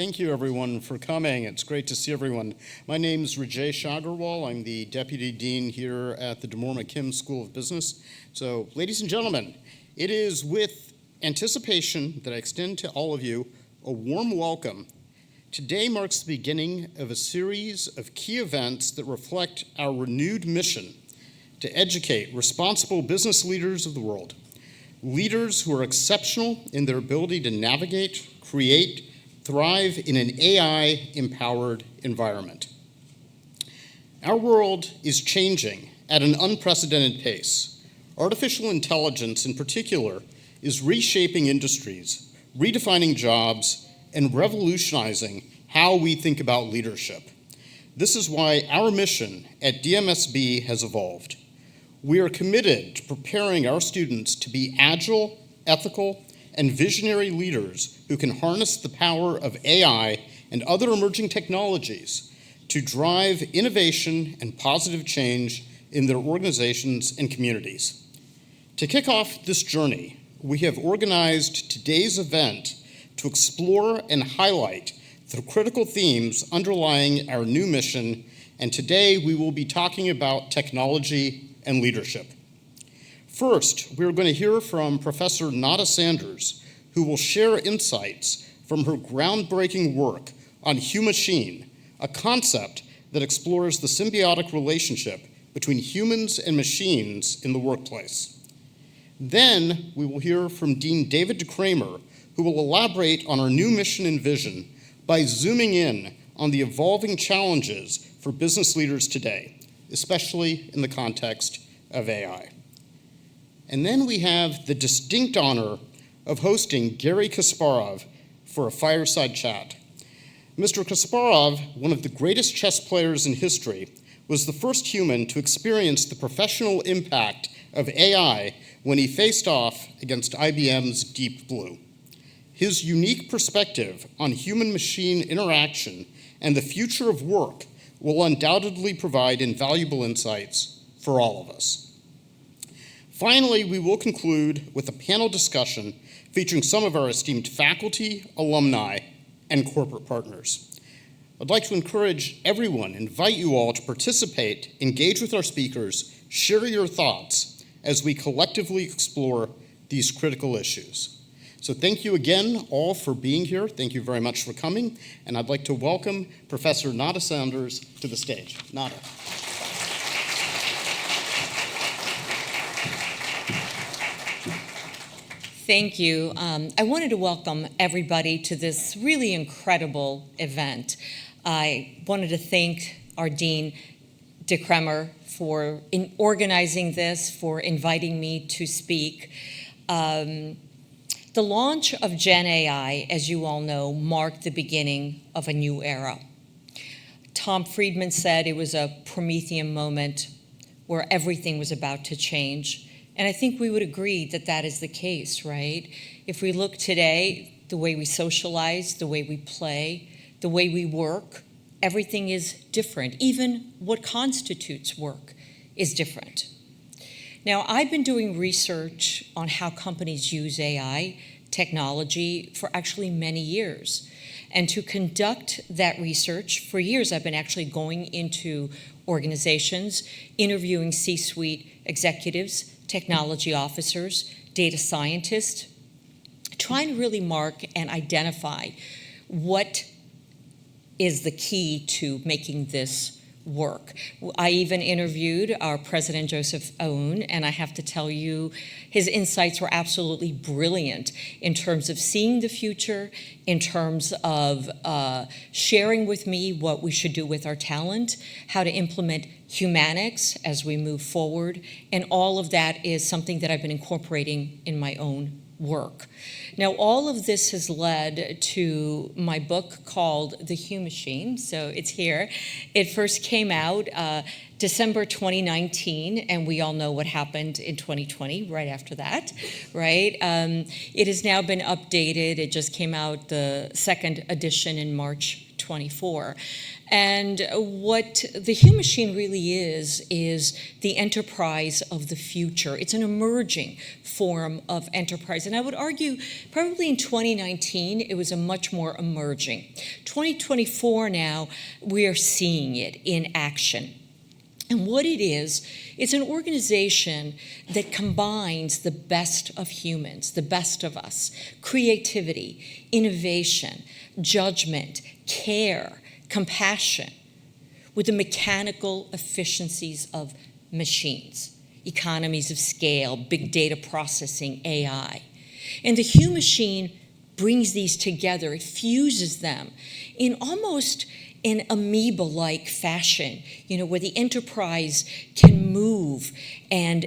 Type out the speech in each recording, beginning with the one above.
Thank you, everyone, for coming. It's great to see everyone. My name is Rajesh Agarwal. I'm the Deputy Dean here at the Damore McKim School of Business. So, ladies and gentlemen, it is with anticipation that I extend to all of you a warm welcome. Today marks the beginning of a series of key events that reflect our renewed mission to educate responsible business leaders of the world, leaders who are exceptional in their ability to navigate, create, thrive in an AI-empowered environment. Our world is changing at an unprecedented pace. Artificial intelligence, in particular, is reshaping industries, redefining jobs, and revolutionizing how we think about leadership. This is why our mission at DMSB has evolved. We are committed to preparing our students to be agile, ethical, and visionary leaders who can harness the power of AI and other emerging technologies to drive innovation and positive change in their organizations and communities. To kick off this journey, we have organized today's event to explore and highlight the critical themes underlying our new mission, and today we will be talking about technology and leadership. First, we're going to hear from Professor Nada Sanders, who will share insights from her groundbreaking work on Humachine, a concept that explores the symbiotic relationship between humans and machines in the workplace. Then, we will hear from Dean David DeKramer, who will elaborate on our new mission and vision by zooming in on the evolving challenges for business leaders today, especially in the context of AI. And then we have the distinct honor of hosting Garry Kasparov for a fireside chat. Mr. Kasparov, one of the greatest chess players in history, was the first human to experience the professional impact of AI when he faced off against IBM's Deep Blue. His unique perspective on human-machine interaction and the future of work will undoubtedly provide invaluable insights for all of us. Finally, we will conclude with a panel discussion featuring some of our esteemed faculty, alumni, and corporate partners. I'd like to encourage everyone, invite you all to participate, engage with our speakers, share your thoughts as we collectively explore these critical issues. So thank you again all for being here. Thank you very much for coming. And I'd like to welcome Professor Nada Sanders to the stage. Nada. Thank you. I wanted to welcome everybody to this really incredible event. I wanted to thank our Dean DeKramer for organizing this, for inviting me to speak. The launch of Gen AI, as you all know, marked the beginning of a new era. Tom Friedman said it was a Promethean moment where everything was about to change. And I think we would agree that that is the case, right? If we look today, the way we socialize, the way we play, the way we work, everything is different. Even what constitutes work is different. Now, I've been doing research on how companies use AI technology for actually many years. And to conduct that research, for years I've been actually going into organizations, interviewing C-suite executives, technology officers, data scientists, trying to really mark and identify what is the key to making this work. I even interviewed our president, Joseph Aoun, and I have to tell you, his insights were absolutely brilliant in terms of seeing the future, in terms of sharing with me what we should do with our talent, how to implement humanics as we move forward, and all of that is something that I've been incorporating in my own work. Now, all of this has led to my book called The Humachine, so it's here. It first came out December 2019, and we all know what happened in 2020, right after that, right? It has now been updated. It just came out, the second edition, in March 2024. And what the Hume Machine really is the enterprise of the future. It's an emerging form of enterprise. And I would argue probably in 2019, it was a much more emerging. 2024 now, we are seeing it in action. And what it is, it's an organization that combines the best of humans, the best of us, creativity, innovation, judgment, care, compassion, with the mechanical efficiencies of machines, economies of scale, big data processing, AI. And the Hume Machine brings these together, it fuses them in almost an amoeba-like fashion, where the enterprise can move and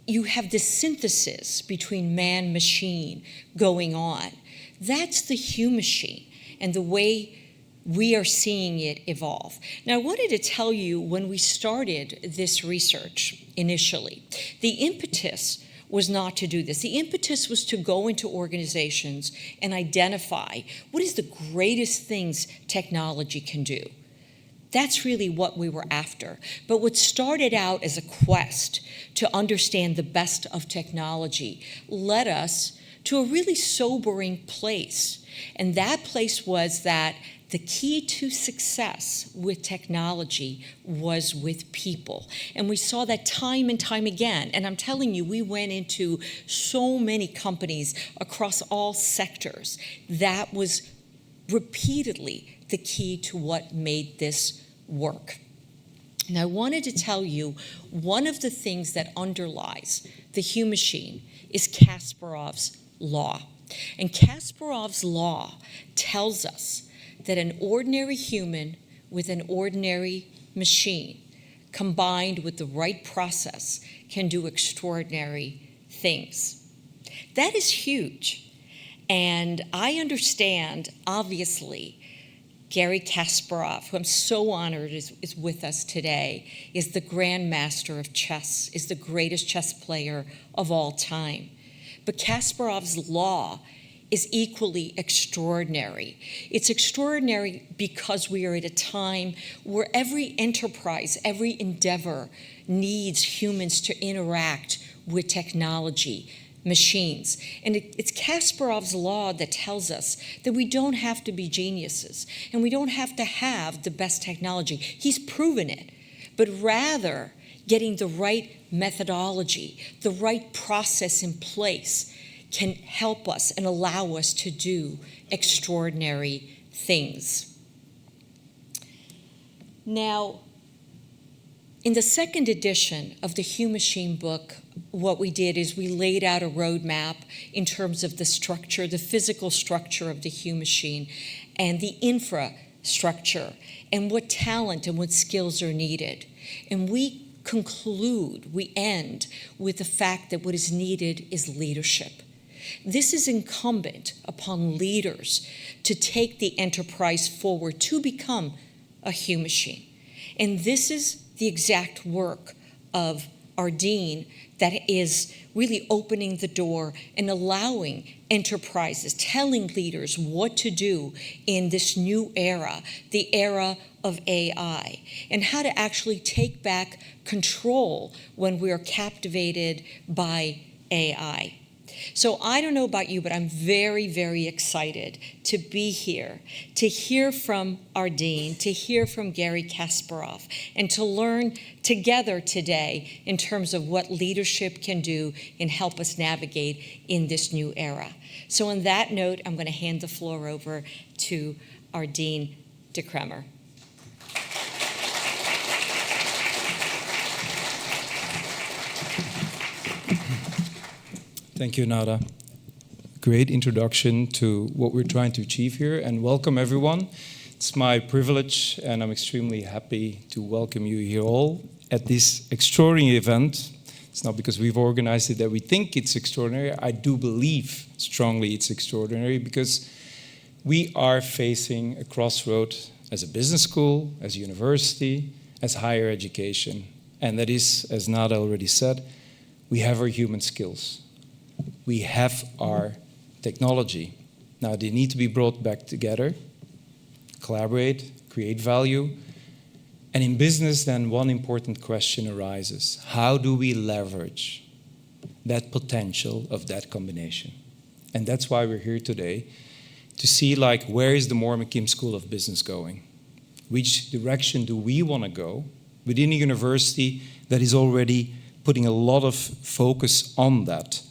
you have this synthesis between man-machine going on. That's the Hume Machine and the way we are seeing it evolve. Now, I wanted to tell you when we started this research initially, the impetus was not to do this. The impetus was to go into organizations and identify what is the greatest things technology can do. That's really what we were after. But what started out as a quest to understand the best of technology led us to a really sobering place. And that place was that the key to success with technology was with people. And we saw that time and time again. And I'm telling you, we went into so many companies across all sectors. That was repeatedly the key to what made this work. And I wanted to tell you one of the things that underlies the Hume Machine is Kasparov's law. And Kasparov's law tells us that an ordinary human with an ordinary machine, combined with the right process, can do extraordinary things. That is huge. And I understand, obviously, Garry Kasparov, who I'm so honored is with us today, is the grandmaster of chess, is the greatest chess player of all time. But Kasparov's law is equally extraordinary. It's extraordinary because we are at a time where every enterprise, every endeavor needs humans to interact with technology, machines. And it's Kasparov's law that tells us that we don't have to be geniuses and we don't have to have the best technology. He's proven it, but rather getting the right methodology, the right process in place can help us and allow us to do extraordinary things. Now, in the second edition of the Hume Machine book, what we did is we laid out a roadmap in terms of the structure, the physical structure of the Hume Machine, and the infrastructure, and what talent and what skills are needed. And we end with the fact that what is needed is leadership. This is incumbent upon leaders to take the enterprise forward to become a Hume Machine. And this is the exact work of our dean that is really opening the door and allowing enterprises, telling leaders what to do in this new era, the era of AI, and how to actually take back control when we are captivated by AI. So I don't know about you, but I'm very, very excited to be here, to hear from our dean, to hear from Garry Kasparov, and to learn together today in terms of what leadership can do and help us navigate in this new era. So on that note, I'm going to hand the floor over to our Dean DeCremmer. Thank you, Nada. Great introduction to what we're trying to achieve here, and welcome everyone. It's my privilege, and I'm extremely happy to welcome you here all at this extraordinary event. It's not because we've organized it that we think it's extraordinary. I do believe strongly it's extraordinary because we are facing a crossroad as a business school, as a university, as higher education. And that is, as Nada already said, we have our human skills. We have our technology. Now, they need to be brought back together, collaborate, create value. And in business, then one important question arises. How do we leverage that potential of that combination? And that's why we're here today, to see like where is the Moore McKim School of Business going? Which direction do we want to go within a university that is already putting a lot of focus on that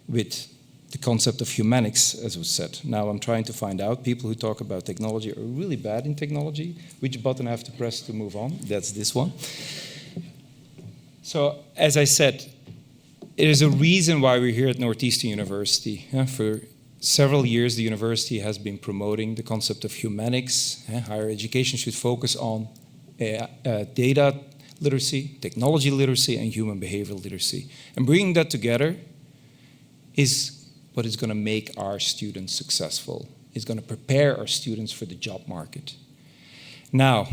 with the concept of humanics, as was said. Now I'm trying to find out, people who talk about technology are really bad in technology. Which button I have to press to move on? That's this one. So, as I said, it is a reason why we're here at Northeastern University. For several years, the university has been promoting the concept of humanics. Higher education should focus on data literacy, technology literacy, and human behavioral literacy. And bringing that together is what is going to make our students successful. It's going to prepare our students for the job market. Now,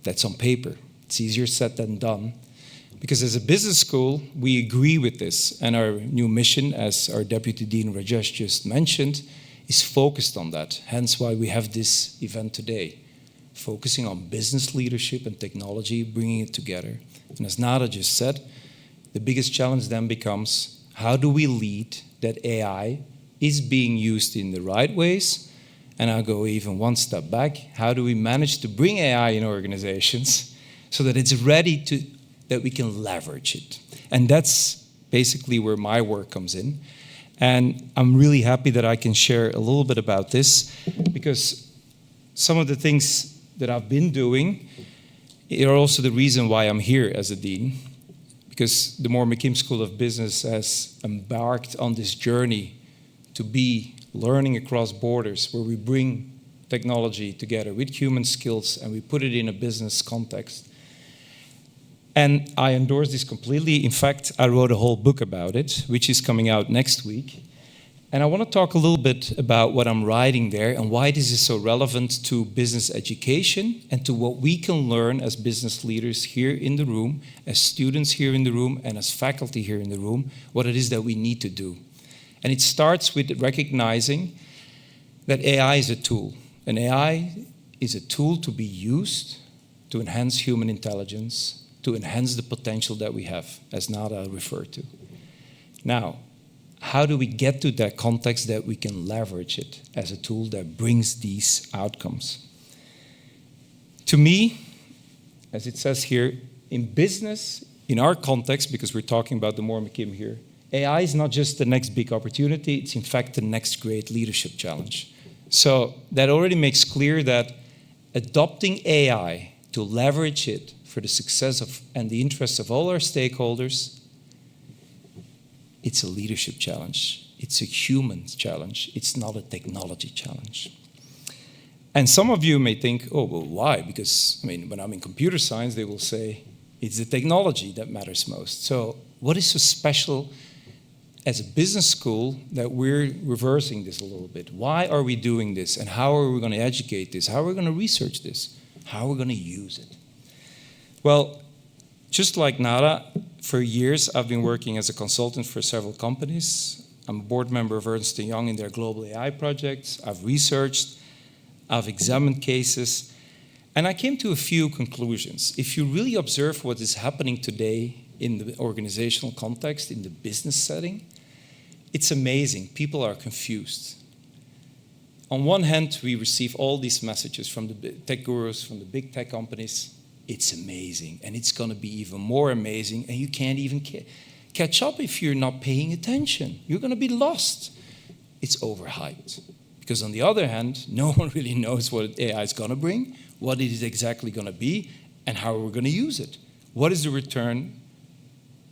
that's on paper. It's easier said than done. Because as a business school, we agree with this. And our new mission, as our Deputy Dean Rajesh just mentioned, is focused on that. Hence why we have this event today, focusing on business leadership and technology, bringing it together. And as Nada just said, the biggest challenge then becomes, how do we lead that AI is being used in the right ways? And I'll go even one step back. How do we manage to bring AI in organizations so that it's ready to, that we can leverage it? And that's basically where my work comes in. And I'm really happy that I can share a little bit about this, because some of the things that I've been doing are also the reason why I'm here as a dean. Because the Moore McKim School of Business has embarked on this journey to be learning across borders, where we bring technology together with human skills and we put it in a business context. And I endorse this completely. In fact, I wrote a whole book about it, which is coming out next week. And I want to talk a little bit about what I'm writing there and why this is so relevant to business education and to what we can learn as business leaders here in the room, as students here in the room, and as faculty here in the room, what it is that we need to do. And it starts with recognizing that AI is a tool. And AI is a tool to be used to enhance human intelligence, to enhance the potential that we have, as Nada referred to. Now, how do we get to that context that we can leverage it as a tool that brings these outcomes? To me, as it says here, in business, in our context, because we're talking about the Moore McKim here, AI is not just the next big opportunity, it's in fact the next great leadership challenge. So that already makes clear that adopting AI to leverage it for the success of and the interests of all our stakeholders, it's a leadership challenge. It's a human challenge. It's not a technology challenge. And some of you may think, oh, well, why? Because, I mean, when I'm in computer science, they will say, it's the technology that matters most. So what is so special as a business school that we're reversing this a little bit? Why are we doing this? And how are we going to educate this? How are we going to research this? How are we going to use it? Well, just like Nada, for years I've been working as a consultant for several companies. I'm a board member of Ernst & Young in their global AI projects. I've researched, I've examined cases, and I came to a few conclusions. If you really observe what is happening today in the organizational context, in the business setting, it's amazing. People are confused. On one hand, we receive all these messages from the tech gurus, from the big tech companies. It's amazing, and it's going to be even more amazing, and you can't even catch up if you're not paying attention. You're going to be lost. It's overhyped. Because on the other hand, no one really knows what AI is going to bring, what it is exactly going to be, and how we're going to use it. What is the return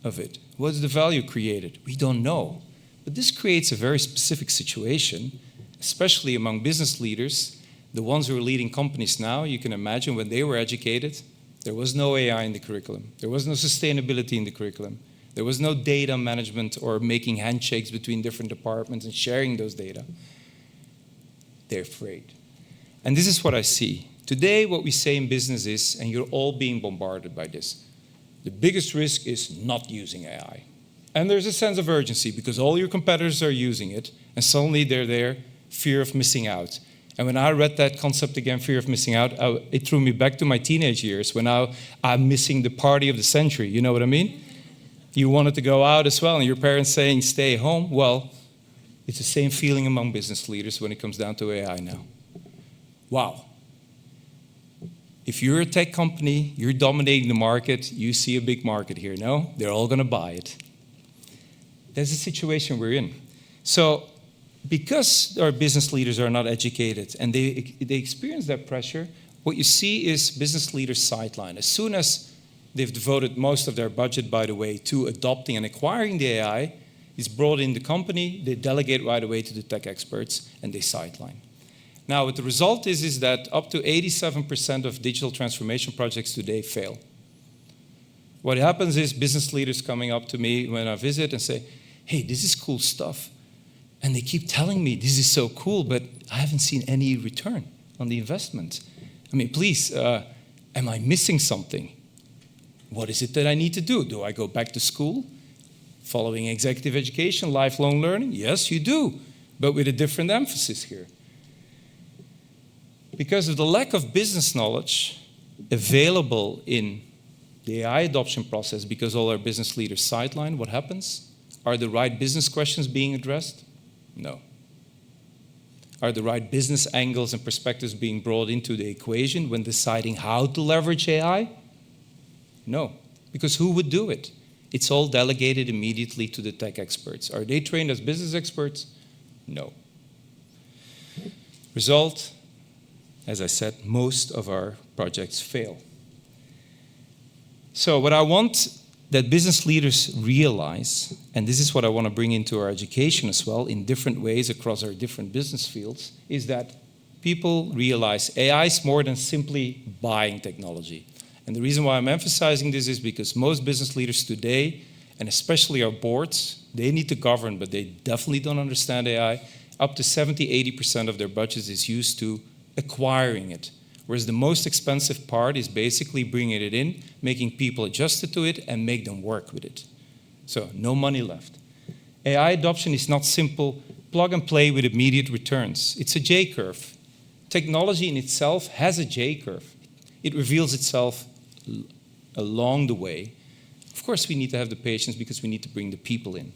of it? What is the value created? We don't know. But this creates a very specific situation, especially among business leaders, the ones who are leading companies now. You can imagine when they were educated, there was no AI in the curriculum. There was no sustainability in the curriculum. There was no data management or making handshakes between different departments and sharing those data. They're afraid. And this is what I see. Today, what we say in business is, and you're all being bombarded by this, the biggest risk is not using AI. And there's a sense of urgency because all your competitors are using it, and suddenly they're there, fear of missing out. And when I read that concept again, fear of missing out, it threw me back to my teenage years when I'm missing the party of the century. You know what I mean? You wanted to go out as well, and your parents saying, stay home. Well, it's the same feeling among business leaders when it comes down to AI now. Wow. If you're a tech company, you're dominating the market, you see a big market here, no? They're all going to buy it. That's the situation we're in. So because our business leaders are not educated and they experience that pressure, what you see is business leaders sidelined. As soon as they've devoted most of their budget, by the way, to adopting and acquiring the AI, it's brought in the company, they delegate right away to the tech experts, and they sideline. Now, what the result is that up to 87% of digital transformation projects today fail. What happens is business leaders coming up to me when I visit and say, hey, this is cool stuff. And they keep telling me this is so cool, but I haven't seen any return on the investment. I mean, please, am I missing something? What is it that I need to do? Do I go back to school? Following executive education, lifelong learning? Yes, you do, but with a different emphasis here. Because of the lack of business knowledge available in the AI adoption process, because all our business leaders sideline, what happens? Are the right business questions being addressed? No. Are the right business angles and perspectives being brought into the equation when deciding how to leverage AI? No, because who would do it? It's all delegated immediately to the tech experts. Are they trained as business experts? No. Result, as I said, most of our projects fail. So what I want that business leaders realize, and this is what I want to bring into our education as well in different ways across our different business fields, is that people realize AI is more than simply buying technology. And the reason why I'm emphasizing this is because most business leaders today, and especially our boards, they need to govern, but they definitely don't understand AI. Up to 70–80% of their budget is used to acquiring it. Whereas the most expensive part is basically bringing it in, making people adjusted to it, and make them work with it. So no money left. AI adoption is not simple plug and play with immediate returns. It's a J-curve. Technology in itself has a J-curve. It reveals itself along the way. Of course, we need to have the patience because we need to bring the people in.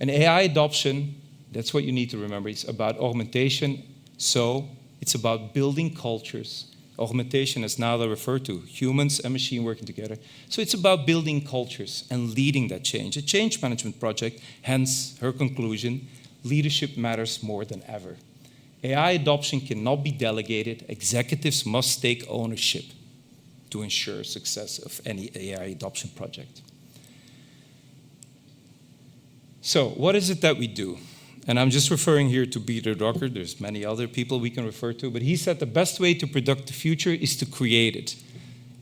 And AI adoption, that's what you need to remember. It's about augmentation. So it's about building cultures. Augmentation, as Nada referred to, humans and machine working together. So it's about building cultures and leading that change. A change management project, hence her conclusion, leadership matters more than ever. AI adoption cannot be delegated. Executives must take ownership to ensure success of any AI adoption project. So what is it that we do? And I'm just referring here to Peter Drucker. There's many other people we can refer to, but he said the best way to predict the future is to create it.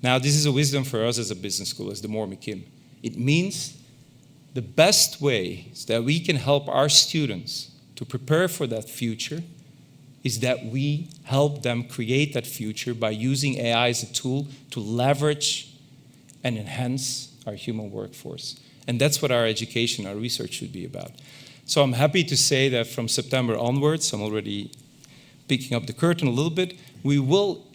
Now, this is a wisdom for us as a business school, as DeMoor McKim. It means the best way that we can help our students to prepare for that future is that we help them create that future by using AI as a tool to leverage and enhance our human workforce. And that's what our education, our research should be about. So I'm happy to say that from September onwards, I'm already picking up the curtain a little bit, we will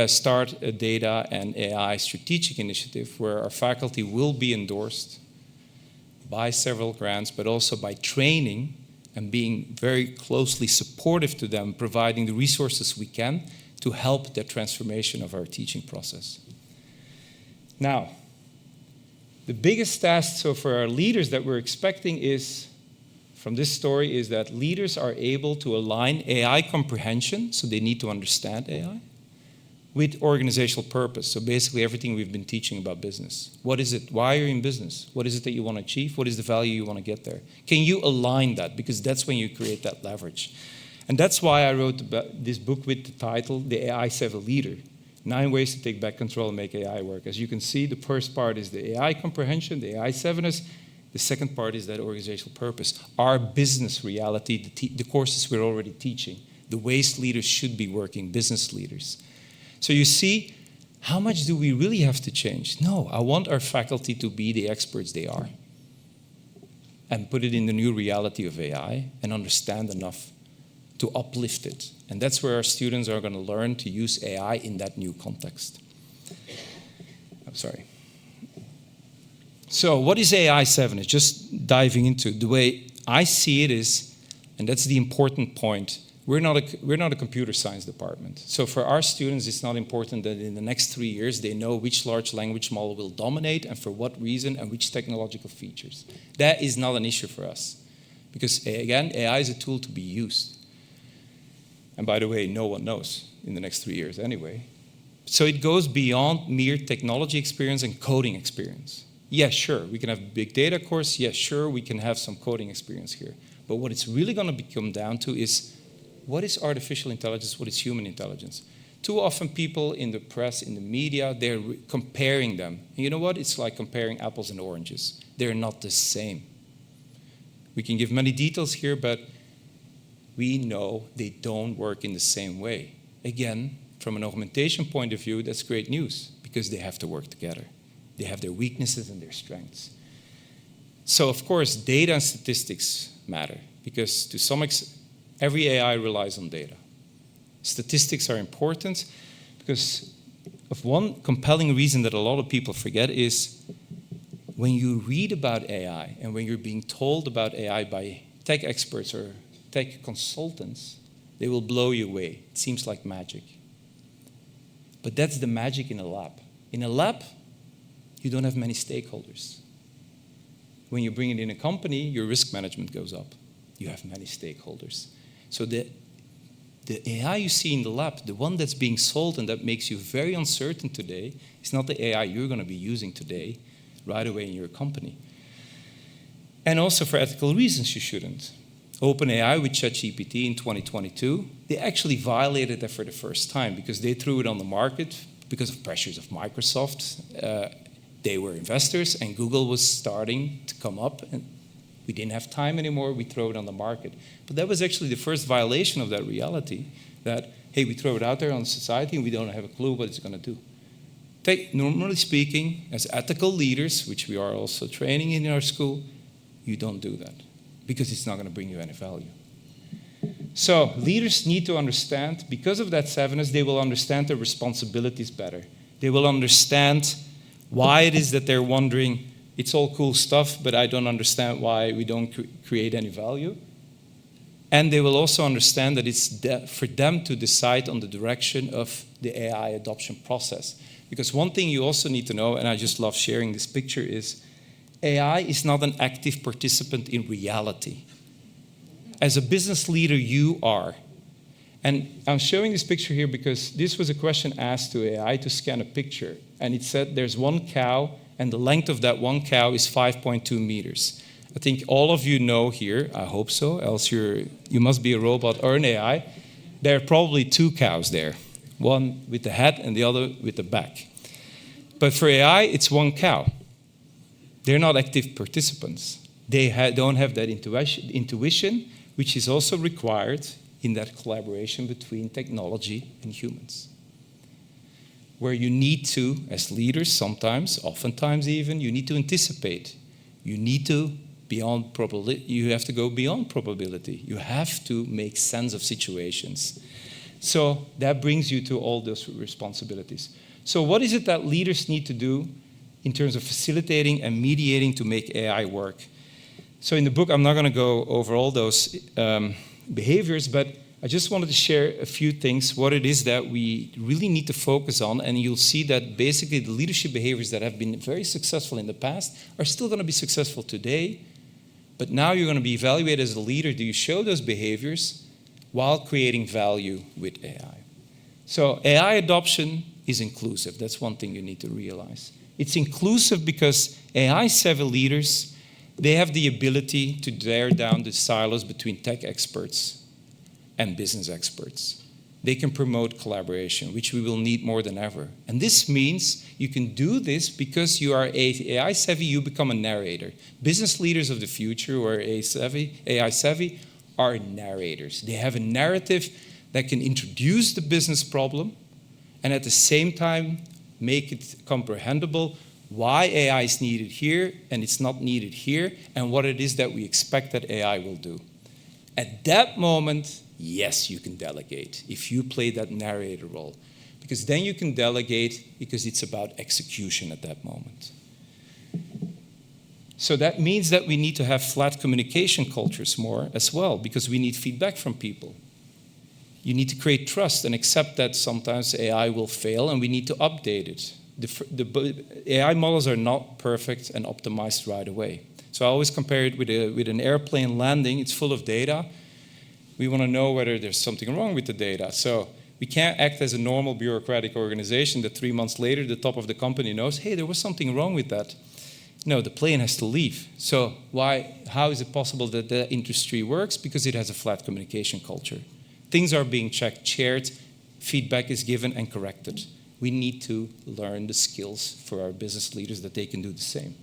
start a data and AI strategic initiative where our faculty will be endorsed by several grants, but also by training and being very closely supportive to them, providing the resources we can to help the transformation of our teaching process. Now, the biggest task so for our leaders that we're expecting is, from this story, is that leaders are able to align AI comprehension, so they need to understand AI, with organizational purpose. So basically everything we've been teaching about business. What is it? Why are you in business? What is it that you want to achieve? What is the value you want to get there? Can you align that? Because that's when you create that leverage. And that's why I wrote this book with the title, The AI Savvy Leader. 9 ways to take back control and make AI work. As you can see, the first part is the AI comprehension, the AI savviness. The second part is that organizational purpose. Our business reality, the courses we're already teaching, the ways leaders should be working, business leaders. So you see, how much do we really have to change? No, I want our faculty to be the experts they are and put it in the new reality of AI and understand enough to uplift it. And that's where our students are going to learn to use AI in that new context. I'm sorry. So what is AI 7? It's just diving into the way I see it is, and that's the important point, we're not a computer science department. So for our students, it's not important that in the next 3 years they know which large language model will dominate and for what reason and which technological features. That is not an issue for us. Because again, AI is a tool to be used. And by the way, no one knows in the next 3 years anyway. So it goes beyond mere technology experience and coding experience. Yes, sure, we can have a big data course. Yes, sure, we can have some coding experience here. But what it's really going to come down to is, what is artificial intelligence? What is human intelligence? Too often people in the press, in the media, they're comparing them. And you know what? It's like comparing apples and oranges. They're not the same. We can give many details here, but we know they don't work in the same way. Again, from an augmentation point of view, that's great news because they have to work together. They have their weaknesses and their strengths. So, of course, data and statistics matter because to some extent, every AI relies on data. Statistics are important because of one compelling reason that a lot of people forget is when you read about AI and when you're being told about AI by tech experts or tech consultants, they will blow you away. It seems like magic. But that's the magic in a lab. In a lab, you don't have many stakeholders. When you bring it in a company, your risk management goes up. You have many stakeholders. So the AI you see in the lab, the one that's being sold and that makes you very uncertain today, is not the AI you're going to be using today, right away in your company. And also for ethical reasons, you shouldn't. OpenAI with ChatGPT in 2022, they actually violated that for the first time because they threw it on the market because of pressures of Microsoft. They were investors and Google was starting to come up and we didn't have time anymore, we throw it on the market. But that was actually the first violation of that reality, that, hey, we throw it out there on society and we don't have a clue what it's going to do. Normally speaking, as ethical leaders, which we are also training in our school, you don't do that because it's not going to bring you any value. So leaders need to understand, because of that sevenness, they will understand their responsibilities better. They will understand why it is that they're wondering, it's all cool stuff, but I don't understand why we don't create any value. And they will also understand that it's for them to decide on the direction of the AI adoption process. Because one thing you also need to know, and I just love sharing this picture, is AI is not an active participant in reality. As a business leader, you are. And I'm showing this picture here because this was a question asked to AI to scan a picture. And it said there's one cow, and the length of that one cow is 5.2 meters. I think all of you know here, I hope so, else you must be a robot or an AI. There are probably two cows there, one with the head and the other with the back. But for AI, it's one cow. They're not active participants. They don't have that intuition, which is also required in that collaboration between technology and humans. Where you need to, as leaders sometimes, oftentimes even, you need to anticipate. You need to you have to go beyond probability. You have to make sense of situations. So that brings you to all those responsibilities. So what is it that leaders need to do in terms of facilitating and mediating to make AI work? So in the book, I'm not going to go over all those behaviors, but I just wanted to share a few things, what it is that we really need to focus on, and you'll see that basically the leadership behaviors that have been very successful in the past are still going to be successful today, but now you're going to be evaluated as a leader. Do you show those behaviors while creating value with AI? So AI adoption is inclusive. That's one thing you need to realize. It's inclusive because AI-savvy leaders, they have the ability to tear down the silos between tech experts and business experts. They can promote collaboration, which we will need more than ever. And this means you can do this because you are AI savvy, you become a narrator. Business leaders of the future who are AI savvy are narrators. They have a narrative that can introduce the business problem and at the same time make it comprehensible why AI is needed here and it's not needed here and what it is that we expect that AI will do. At that moment, yes, you can delegate if you play that narrator role. Because then you can delegate because it's about execution at that moment. So that means that we need to have flat communication cultures more as well, because we need feedback from people. You need to create trust and accept that sometimes AI will fail and we need to update it. The AI models are not perfect and optimized right away. So I always compare it with an airplane landing. It's full of data. We want to know whether there's something wrong with the data. So we can't act as a normal bureaucratic organization that 3 months later the top of the company knows, hey, there was something wrong with that. No, the plane has to leave. So how is it possible that the industry works? Because it has a flat communication culture. Things are being checked, shared, feedback is given and corrected. We need to learn the skills for our business leaders that they can do the same.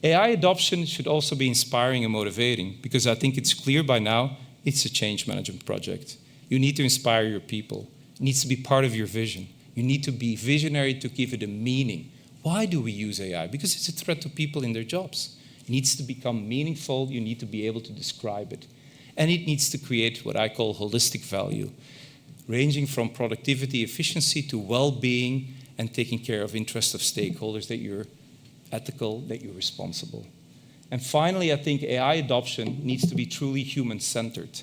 AI adoption should also be inspiring and motivating, because I think it's clear by now it's a change management project. You need to inspire your people. It needs to be part of your vision. You need to be visionary to give it a meaning. Why do we use AI? Because it's a threat to people in their jobs. It needs to become meaningful. You need to be able to describe it. And it needs to create what I call holistic value, ranging from productivity, efficiency to well-being and taking care of interests of stakeholders, that you're ethical, that you're responsible. And finally, I think AI adoption needs to be truly human-centered,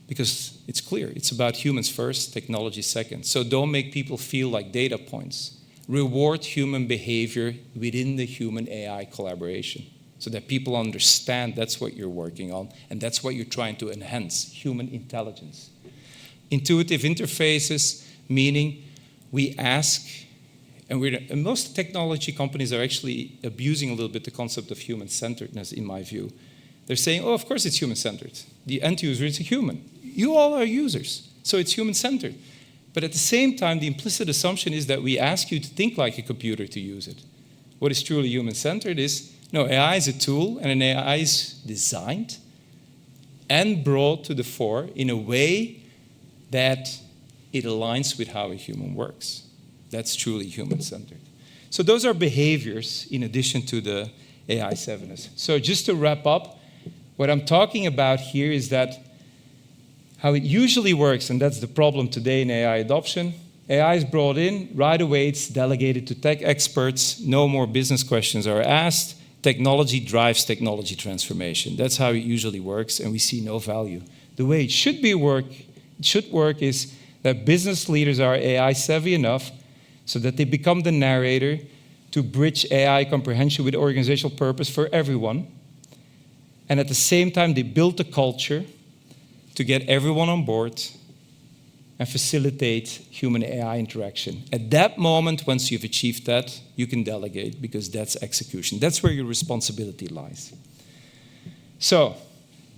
because it's clear, it's about humans first, technology second. So don't make people feel like data points. Reward human behavior within the human-AI collaboration, so that people understand that's what you're working on and that's what you're trying to enhance, human intelligence. Intuitive interfaces, meaning we ask, and most technology companies are actually abusing a little bit the concept of human-centeredness, in my view. They're saying, oh, of course it's human-centered. The end user is a human. You all are users, so it's human-centered. But at the same time, the implicit assumption is that we ask you to think like a computer to use it. What is truly human-centered is, no, AI is a tool, and an AI is designed and brought to the fore in a way that it aligns with how a human works. That's truly human-centered. So those are behaviors in addition to the AI savviness. So just to wrap up, what I'm talking about here is that how it usually works, and that's the problem today in AI adoption. AI is brought in, right away it's delegated to tech experts, no more business questions are asked. Technology drives technology transformation. That's how it usually works, and we see no value. The way it should work is that business leaders are AI savvy enough so that they become the narrator to bridge AI comprehension with organizational purpose for everyone. And at the same time, they build a culture to get everyone on board and facilitate human-AI interaction. At that moment, once you've achieved that, you can delegate, because that's execution. That's where your responsibility lies. So,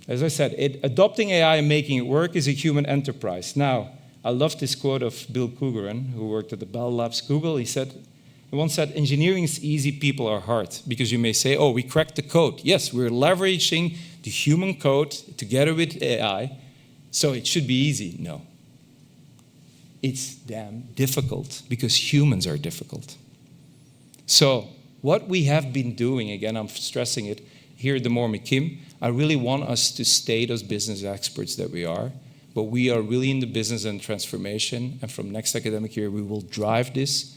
as I said, adopting AI and making it work is a human enterprise. Now, I love this quote of Bill Cougaran, who worked at the Bell Labs Google. He once said, engineering is easy, people are hard. Because you may say, oh, we cracked the code. Yes, we're leveraging the human code together with AI, so it should be easy. No. It's damn difficult, because humans are difficult. So what we have been doing, again, I'm stressing it, here at DeMorme Kim, I really want us to stay those business experts that we are, but we are really in the business and transformation, and from next academic year, we will drive this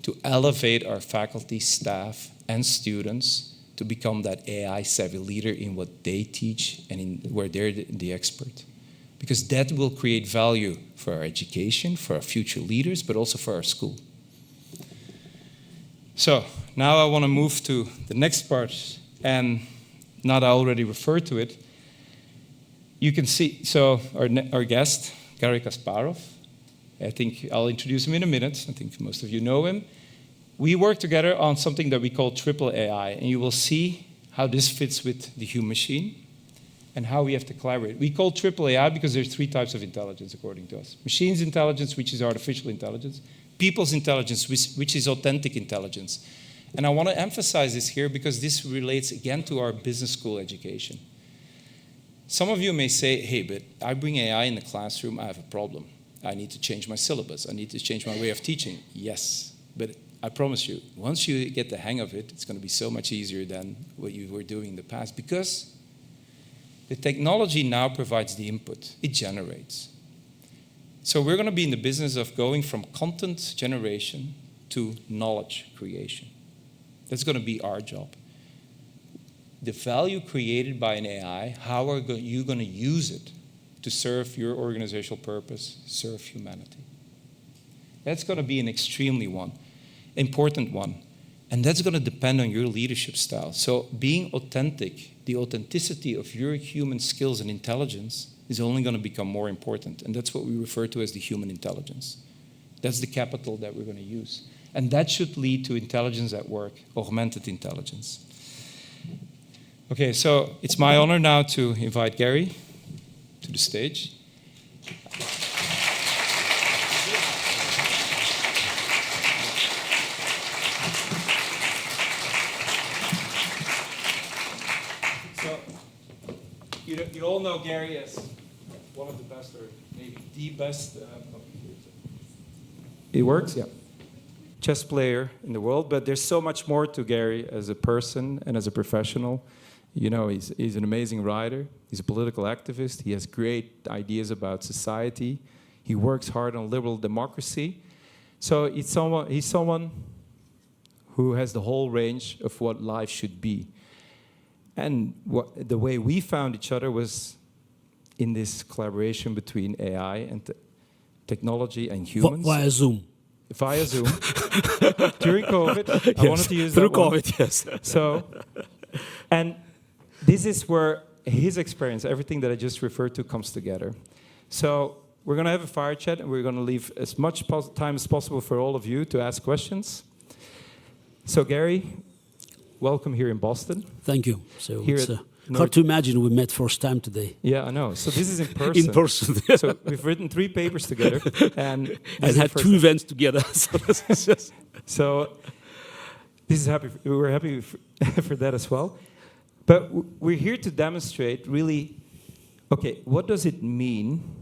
to elevate our faculty, staff, and students to become that AI-savvy leader in what they teach and in where they're the expert. Because that will create value for our education, for our future leaders, but also for our school. So now I want to move to the next part, and not I already referred to it. You can see, so our guest, Garry Kasparov, I think I'll introduce him in a minute. I think most of you know him. We work together on something that we call Triple AI, and you will see how this fits with the human machine and how we have to collaborate. We call Triple AI because there's 3 types of intelligence, according to us. Machines intelligence, which is artificial intelligence. People's intelligence, which is authentic intelligence. And I want to emphasize this here because this relates again to our business school education. Some of you may say, hey, but I bring AI in the classroom, I have a problem. I need to change my syllabus. I need to change my way of teaching. Yes, but I promise you, once you get the hang of it, it's going to be so much easier than what you were doing in the past, because The technology now provides the input. It generates. So we're going to be in the business of going from content generation to knowledge creation. That's going to be our job. The value created by an AI, how are you going to use it to serve your organizational purpose, serve humanity? That's going to be an extremely important one. And that's going to depend on your leadership style. So being authentic, the authenticity of your human skills and intelligence is only going to become more important. And that's what we refer to as the human intelligence. That's the capital that we're going to use. And that should lead to intelligence at work, augmented intelligence. Okay, so it's my honor now to invite Gary to the stage. So, you all know Gary as one of the best, or maybe the best. It works, yeah. Chess player in the world, but there's so much more to Gary as a person and as a professional. You know, he's an amazing writer. He's a political activist. He has great ideas about society. He works hard on liberal democracy. So he's someone who has the whole range of what life should be. And the way we found each other was in this collaboration between AI and technology and humans. Via Zoom. Via Zoom. During COVID. Yes. I wanted to use Through that one. COVID, yes. So, and this is where his experience, everything that I just referred to, comes together. So we're going to have a fire chat, and we're going to leave as much time as possible for all of you to ask questions. So Gary, welcome here in Boston. Thank you. So Here it's at hard to imagine we met first time today. Yeah, I know. So this is in person. In person. So we've written 3 papers together, and this And is the had first 2 time. events together. So this is just So this is happy. We're happy for that as well. But we're here to demonstrate really, okay, what does it mean,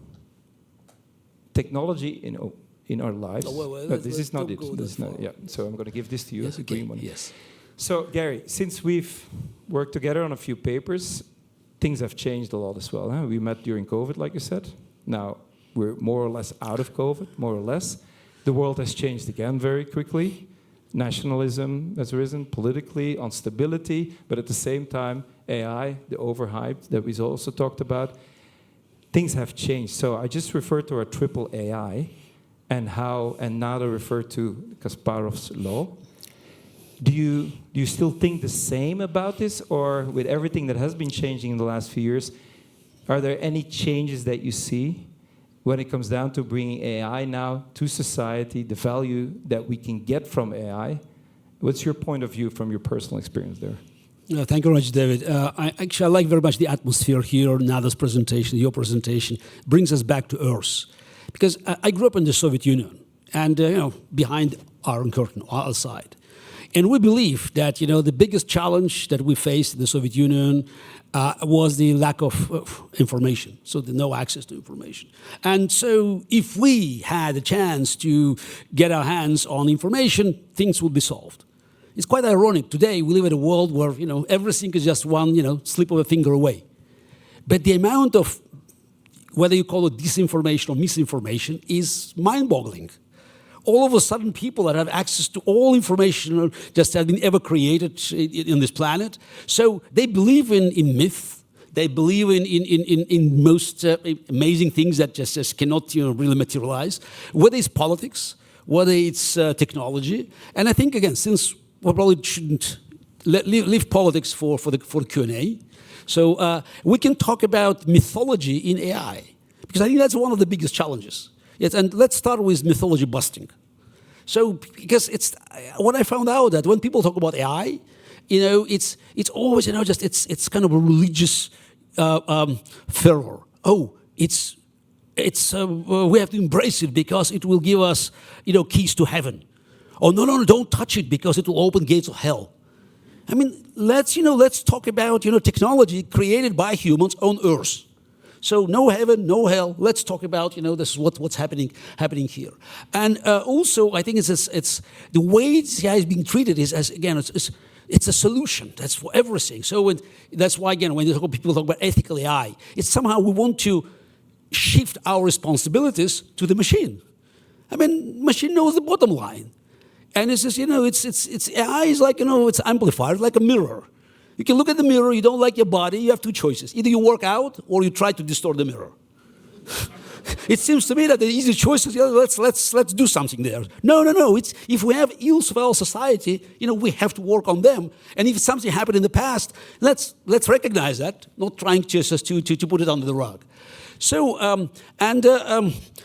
technology in our lives? Oh, well, This is not it. go This is that not, far. yeah. So I'm going to give this to you, yes, the okay. green one. Yes. So Gary, since we've worked together on a few papers, things have changed a lot as well. Huh? We met during COVID, like you said. Now we're more or less out of COVID, more or less. The world has changed again very quickly. Nationalism has risen politically, on stability, but at the same time, AI, the overhyped that we also talked about, things have changed. So I just referred to our triple AI and now to refer to Kasparov's law. Do you still think the same about this, or with everything that has been changing in the last few years, are there any changes that you see when it comes down to bringing AI now to society, the value that we can get from AI? What's your point of view from your personal experience there? Thank you very much, David. I like very much the atmosphere here. Nada's presentation, your presentation, brings us back to Earth. Because I grew up in the Soviet Union, and behind Iron Curtain, outside. And we believe that the biggest challenge that we faced in the Soviet Union was the lack of information, so the no access to information. And so if we had a chance to get our hands on information, things would be solved. It's quite ironic. Today we live in a world where everything is just one slip of a finger away. But the amount of, whether you call it disinformation or misinformation, is mind-boggling. All of a sudden, people that have access to all information just have been ever created in this planet. So they believe in myth. They believe in most amazing things that just cannot really materialize, whether it's politics, whether it's technology. And I think, again, since we probably shouldn't leave politics for the Q&A, so we can talk about mythology in AI, because I think that's one of the biggest challenges. Yes, and let's start with mythology busting. So, because it's what I found out that when people talk about AI, it's always just it's kind of a religious fervor. Oh, we have to embrace it because it will give us keys to heaven. Oh no, don't touch it because it will open gates of hell. I mean, let's talk about technology created by humans on Earth. So no heaven, no hell. Let's talk about this is what's happening here. And also, I think it's the way AI is being treated is as again it's It's a solution. That's for everything. So that's why, again, when people talk about ethical AI, it's somehow we want to shift our responsibilities to the machine. I mean, machine knows the bottom line. And it's just, it's AI is like, it's amplified, like a mirror. You can look at the mirror, you don't like your body, you have two choices. Either you work out or you try to distort the mirror. It seems to me that the easy choice is, let's do something there. No. It's, if we have ills of our society, we have to work on them. And if something happened in the past, let's recognize that, not trying just to put it under the rug. So,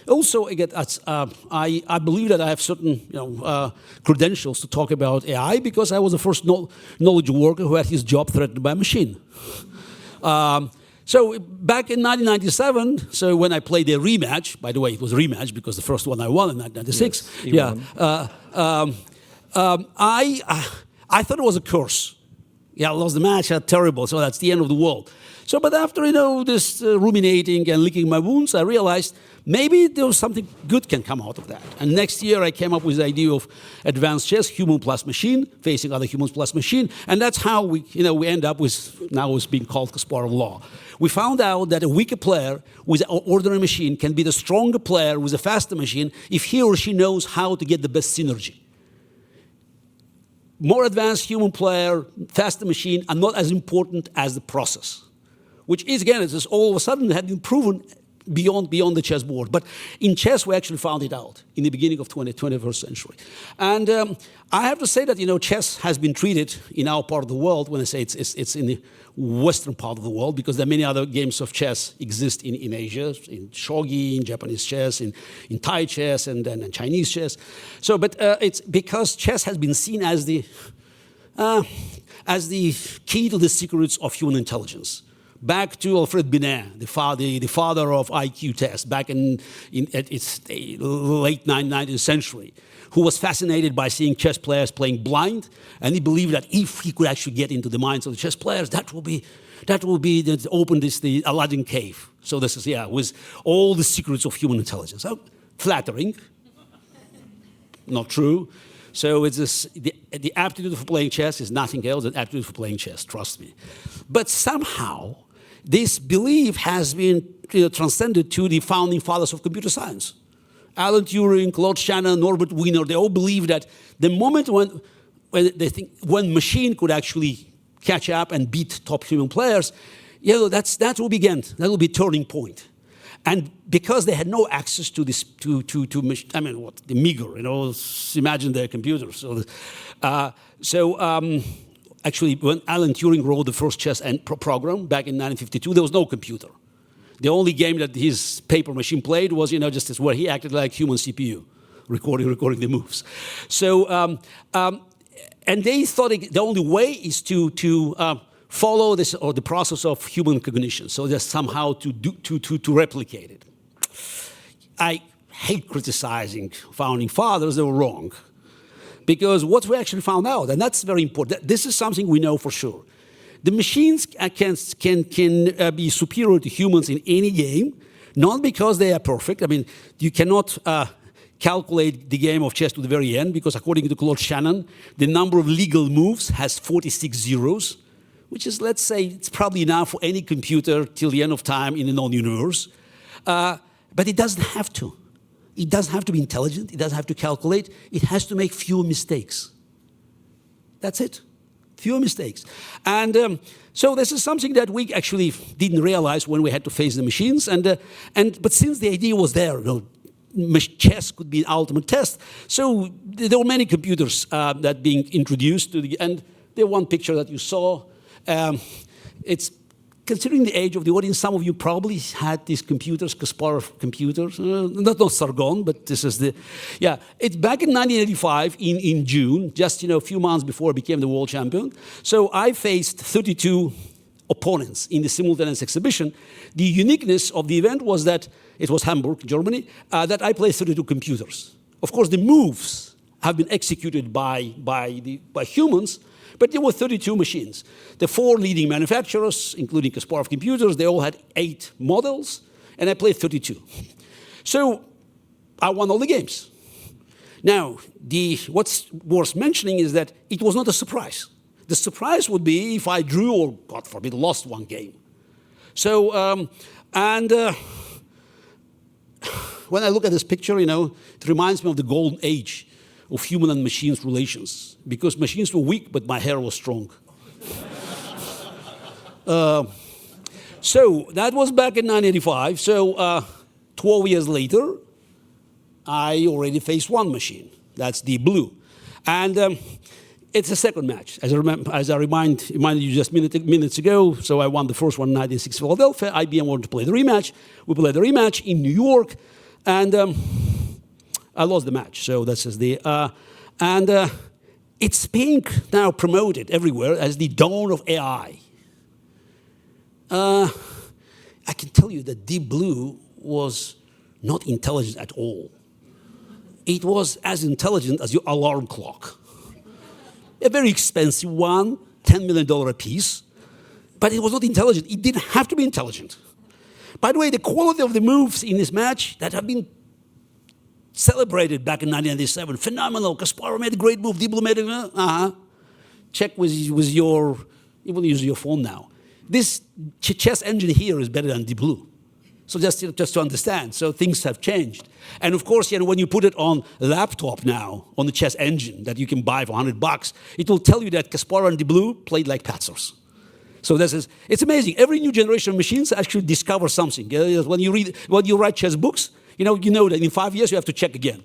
also, again, I believe that I have certain credentials to talk about AI because I was the first knowledge worker who had his job threatened by a machine. So back in 1997, so when I played a rematch, by the way, it was a rematch because the first one I won in 1996. Yes, I thought it was a curse. Yeah, I lost the match, terrible, so that's the end of the world. So, but after, this ruminating and licking my wounds, I realized maybe there was something good can come out of that. And next year I came up with the idea of advanced chess, human plus machine, facing other humans plus machine. And that's how we end up with, now it's being called Kasparov law. We found out that a weaker player with an ordinary machine can be the stronger player with a faster machine if he or she knows how to get the best synergy. More advanced human player, faster machine are not as important as the process, which is, again, it's just all of a sudden had been proven beyond the chessboard. But in chess, we actually found it out in the beginning of 21st century. And I have to say that, chess has been treated in our part of the world, when I say it's in the western part of the world, because there are many other games of chess exist in Asia, in shogi, in Japanese chess, in Thai chess, and Chinese chess. So, but it's because chess has been seen as the key to the secrets of human intelligence. Back to Alfred Binet, the father of IQ tests, back in its late 19th century, who was fascinated by seeing chess players playing blind, and he believed that if he could actually get into the minds of the chess players, that will open the Aladdin cave. So this is, with all the secrets of human intelligence. So, flattering, not true. So it's this, the aptitude for playing chess is nothing else than aptitude for playing chess, trust me. But somehow, this belief has been transcended to the founding fathers of computer science. Alan Turing, Claude Shannon, Norbert Wiener, they all believe that the moment when machine could actually catch up and beat top human players, that will begin. That will be a turning point. And because they had no access to this, the meager, imagine their computers. Actually, when Alan Turing wrote the first chess program back in 1952, there was no computer. The only game that his paper machine played was, just where he acted like human CPU, recording the moves. So, and they thought the only way is to follow this or the process of human cognition. So just somehow to replicate it. I hate criticizing founding fathers; they were wrong. Because what we actually found out, and that's very important, this is something we know for sure. The machines can be superior to humans in any game, not because they are perfect. I mean, you cannot calculate the game of chess to the very end, because according to Claude Shannon, the number of legal moves has 46 zeros, which is, let's say, it's probably enough for any computer till the end of time in the known universe. But it doesn't have to. It doesn't have to be intelligent. It doesn't have to calculate. It has to make fewer mistakes. That's it. Fewer mistakes. And so this is something that we actually didn't realize when we had to face the machines. But since the idea was there, chess could be an ultimate test. So there were many computers that being introduced to and the one picture that you saw, it's considering the age of the audience, some of you probably had these computers, Kasparov computers, not Sargon, but this is it's back in 1985 in June, just a few months before I became the world champion. So I faced 32 opponents in the simultaneous exhibition. The uniqueness of the event was that it was Hamburg, Germany, that I played 32 computers. Of course, the moves have been executed by humans, but there were 32 machines. The 4 leading manufacturers, including Kasparov Computers, they all had 8 models, and I played 32. So I won all the games. Now, what's worth mentioning is that it was not a surprise. The surprise would be if I drew or, God forbid, lost one game. So, when I look at this picture, it reminds me of the golden age of human and machines relations, because machines were weak, but my hair was strong. So that was back in 1985. So 12 years later, I already faced one machine. That's Deep Blue. And it's a second match. As I reminded you just minutes ago, so I won the first one in 1996 Philadelphia. IBM wanted to play the rematch. We played the rematch in New York, and I lost the match. So that's it's being now promoted everywhere as the dawn of AI. I can tell you that Deep Blue was not intelligent at all. It was as intelligent as your alarm clock. A very expensive one, $10 million a piece, but it was not intelligent. It didn't have to be intelligent. By the way, the quality of the moves in this match that have been celebrated back in 1997, phenomenal. Kasparov made a great move, Deep Blue made it, Check with your, you will use your phone now. This chess engine here is better than Deep Blue. So just to understand, so things have changed. And of course, when you put it on a laptop now, on the chess engine that you can buy for $100, it will tell you that Kasparov and Deep Blue played like Patzers. So it's amazing. Every new generation of machines actually discover something. When you write chess books, you know that in 5 years you have to check again.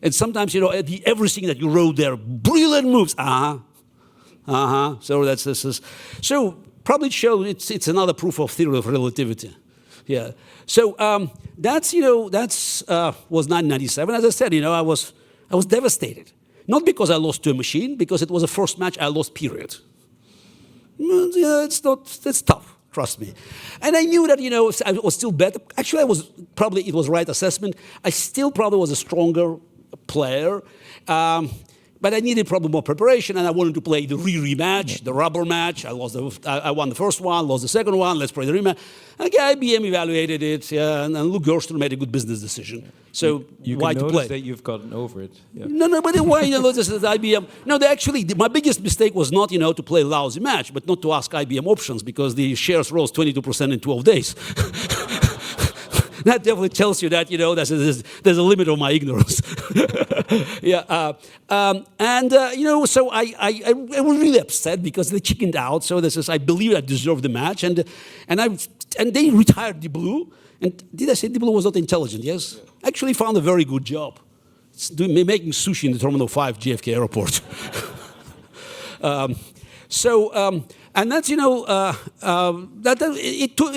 And sometimes, everything that you wrote there, brilliant moves. So so probably shows it's another proof of theory of relativity. Yeah. So was 1997. As I said, I was devastated. Not because I lost to a machine, because it was the first match I lost, period. It's tough, trust me. And I knew that, I was still better. Actually, it was right assessment. I still probably was a stronger player. But I needed probably more preparation, and I wanted to play the rematch, the rubber match. I won the first one, lost the second one. Let's play the rematch. And again, IBM evaluated it, and Luke Gerstner made a good business decision. So you why can to notice play? that you've gotten over it. Yeah. No, but why? This is IBM. No, my biggest mistake was not, to play a lousy match, but not to ask IBM options, because the shares rose 22% in 12 days. That definitely tells you that, there's a limit of my ignorance. Yeah. So I was really upset because they chickened out. So I believe I deserved the match. And they retired Deep Blue. And did I say Deep Blue was not intelligent? Yes? Yeah. Actually found a very good job. Making sushi in the Terminal 5 JFK Airport. And that's, it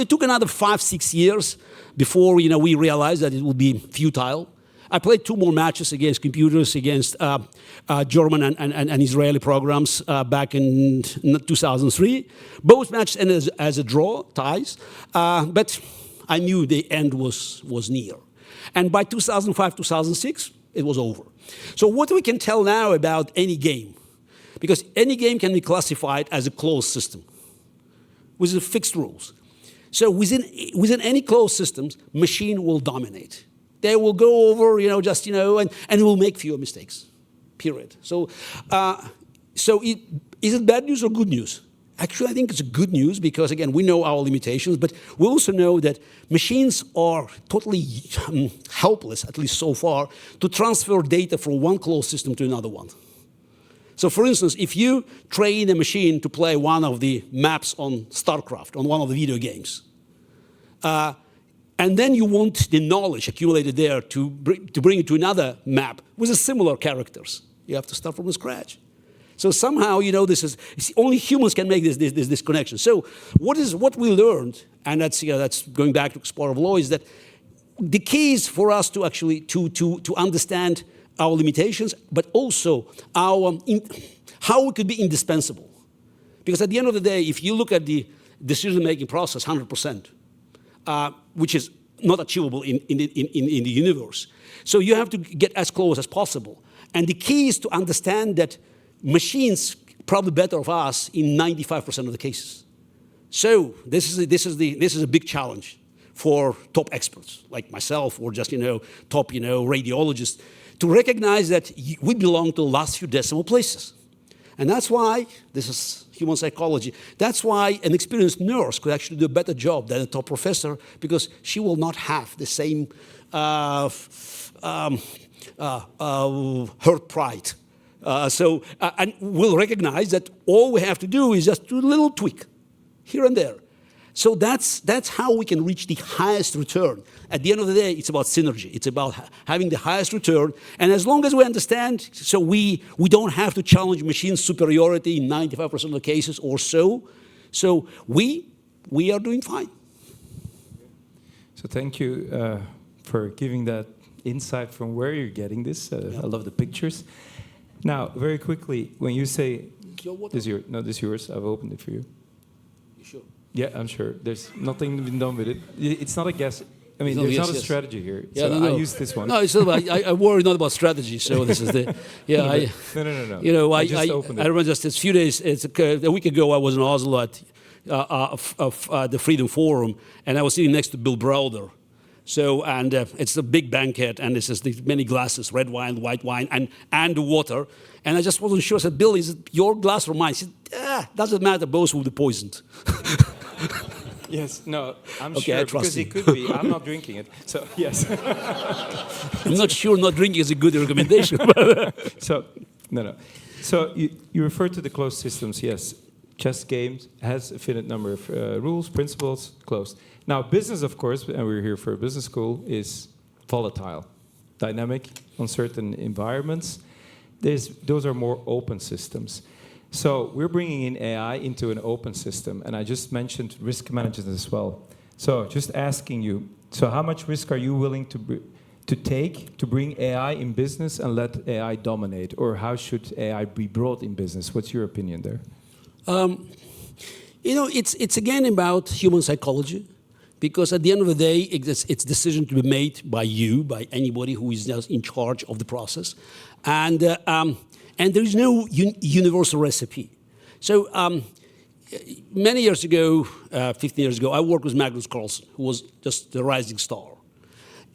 took another 5-6 years before, we realized that it would be futile. I played 2 more matches against computers, against German and Israeli programs back in 2003. Both matches ended as a draw, ties, but I knew the end was near. And by 2005, 2006, it was over. So what we can tell now about any game, because any game can be classified as a closed system with fixed rules. So within any closed systems, machine will dominate. They will go over, and will make fewer mistakes, period. So is it bad news or good news? Actually, I think it's good news because, again, we know our limitations, but we also know that machines are totally helpless, at least so far, to transfer data from one closed system to another one. So, for instance, if you train a machine to play one of the maps on StarCraft, on one of the video games, and then you want the knowledge accumulated there to bring it to another map with similar characters, you have to start from scratch. So somehow, only humans can make this connection. So what we learned, and that's going back to Kasparov law, is that the key is for us to actually to understand our limitations, but also how we could be indispensable. Because at the end of the day, if you look at the decision-making process, 100%, which is not achievable in the universe, so you have to get as close as possible. And the key is to understand that machines probably better of us in 95% of the cases. So this is a big challenge for top experts like myself, or just top radiologists, to recognize that we belong to the last few decimal places. And that's why, this is human psychology, that's why an experienced nurse could actually do a better job than a top professor, because she will not have the same hurt pride. And we'll recognize that all we have to do is just do a little tweak here and there. So that's how we can reach the highest return. At the end of the day, it's about synergy. It's about having the highest return. And as long as we understand, so we don't have to challenge machine superiority in 95% of the cases or so. So we are doing fine. So thank you for giving that insight from where you're getting this. I love the pictures. Now, very quickly, when you say, this is yours. I've opened it for you. You sure? Yeah, I'm sure. There's nothing been done with it. It's not a guess. I mean, No, there's yes, not a yes. strategy here. Yeah, so no. I use this one. No, it's not about, I worry not about strategy. So this is the No. You know, I just opened it. I remember just a few days. It's a week ago. I was in Oslo at the Freedom Forum, and I was sitting next to Bill Browder. So, and it's a big banquet, and this is many glasses, red wine, white wine, and the water. And I just wasn't sure. I said, Bill, is it your glass or mine? He said, doesn't matter, both will be poisoned. Yes, no, I'm Okay, I sure, trust because you. it could be. I'm not drinking it, so yes. I'm not sure not drinking is a good recommendation. So, no. So you refer to the closed systems, yes. Chess games has a finite number of rules, principles, closed. Now, business, of course, and we're here for a business school, is volatile, dynamic, uncertain environments. Those are more open systems. So we're bringing in AI into an open system, and I just mentioned risk management as well. So just asking you, so how much risk are you willing to take to bring AI in business and let AI dominate? Or how should AI be brought in business? What's your opinion there? You know, it's again about human psychology, because at the end of the day, it's decision to be made by you, by anybody who is just in charge of the process, and there is no universal recipe. So many years ago, 15 years ago, I worked with Magnus Carlsen, who was just the rising star.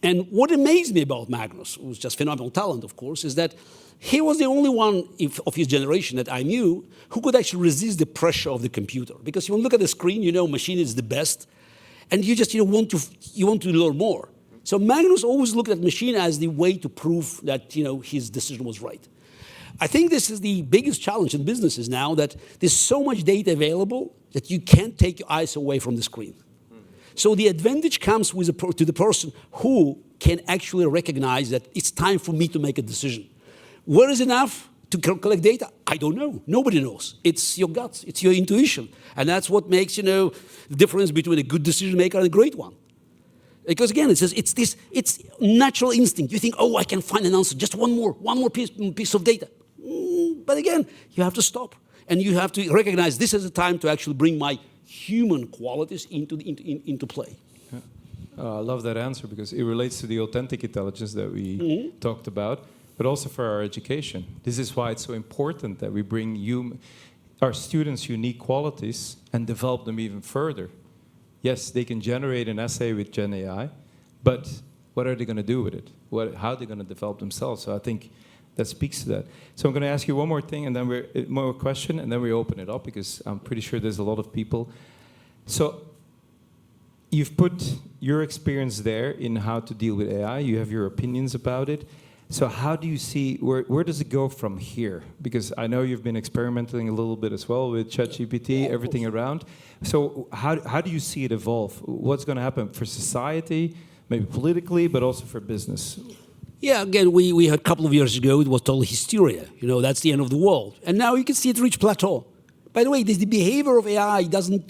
And what amazed me about Magnus, who was just phenomenal talent, of course, is that he was the only one of his generation that I knew who could actually resist the pressure of the computer. Because when you look at the screen, you know machine is the best, and you just want to learn more. So Magnus always looked at machine as the way to prove that his decision was right. I think this is the biggest challenge in businesses now, that there's so much data available that you can't take your eyes away from the screen. So the advantage comes to the person who can actually recognize that it's time for me to make a decision. Where is enough to collect data? I don't know. Nobody knows. It's your guts. It's your intuition. And that's what makes, the difference between a good decision maker and a great one. Because again, it's natural instinct. You think, oh, I can find an answer. Just one more piece of data. But again, you have to stop. And you have to recognize this is the time to actually bring my human qualities into play. Yeah. I love that answer, because it relates to the authentic intelligence that we talked about, but also for our education. This is why it's so important that we bring our students' unique qualities and develop them even further. Yes, they can generate an essay with Gen AI, but what are they going to do with it? How are they going to develop themselves? So I think that speaks to that. So I'm going to ask you one more thing, and then more question, and then we open it up, because I'm pretty sure there's a lot of people. So you've put your experience there in how to deal with AI. You have your opinions about it. So how do you see, where does it go from here? Because I know you've been experimenting a little bit as well with ChatGPT, everything around. So how do you see it evolve? What's going to happen for society, maybe politically, but also for business? Yeah, again, we had a couple of years ago, it was total hysteria. That's the end of the world. And now you can see it reach plateau. By the way, the behavior of AI doesn't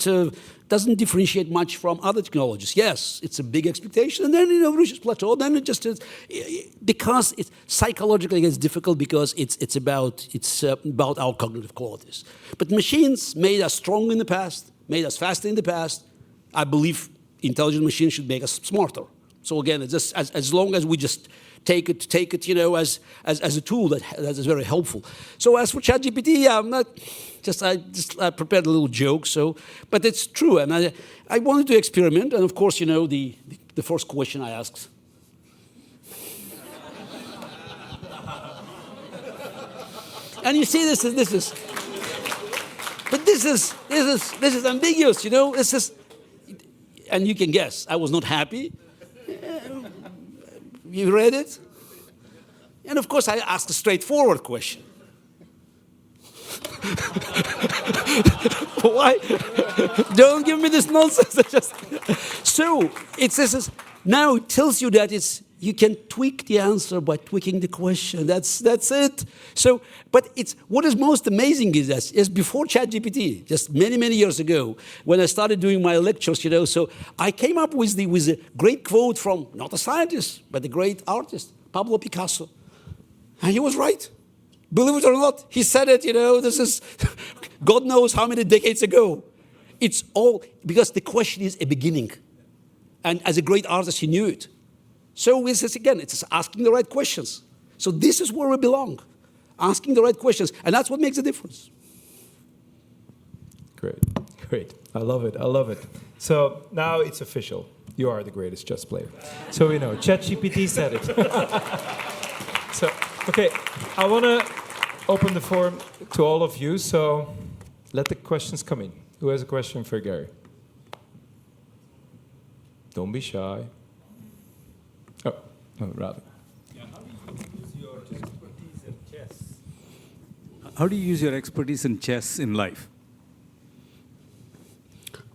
differentiate much from other technologies. Yes, it's a big expectation, and then it reaches plateau. Then it just is, because it's psychologically it's difficult, because it's about our cognitive qualities. But machines made us strong in the past, made us faster in the past. I believe intelligent machines should make us smarter. So again, it's just as long as we just take it, as a tool that is very helpful. So as for ChatGPT, I prepared a little joke. But it's true, and I wanted to experiment, and of course, the first question I asked. And you see, this is But this is ambiguous, you know. This is, and you can guess. I was not happy. You read it, and of course I asked a straightforward question. Why? Don't give me this nonsense. So it says now it tells you that you can tweak the answer by tweaking the question. That's it. So, but it's what is most amazing is that is before ChatGPT, just many years ago, when I started doing my lectures, you know. So I came up with a great quote from not a scientist but a great artist, Pablo Picasso, and he was right. Believe it or not, he said it, you know, this is God knows how many decades ago. It's all because the question is a beginning. And as a great artist, he knew it. So it's asking the right questions. So this is where we belong, asking the right questions. And that's what makes a difference. Great. I love it. So now it's official. You are the greatest chess player. So we know, ChatGPT said it. So, okay, I want to open the forum to all of you, so let the questions come in. Who has a question for Gary? Don't be shy. Oh, rather. How do you use your expertise in chess in life?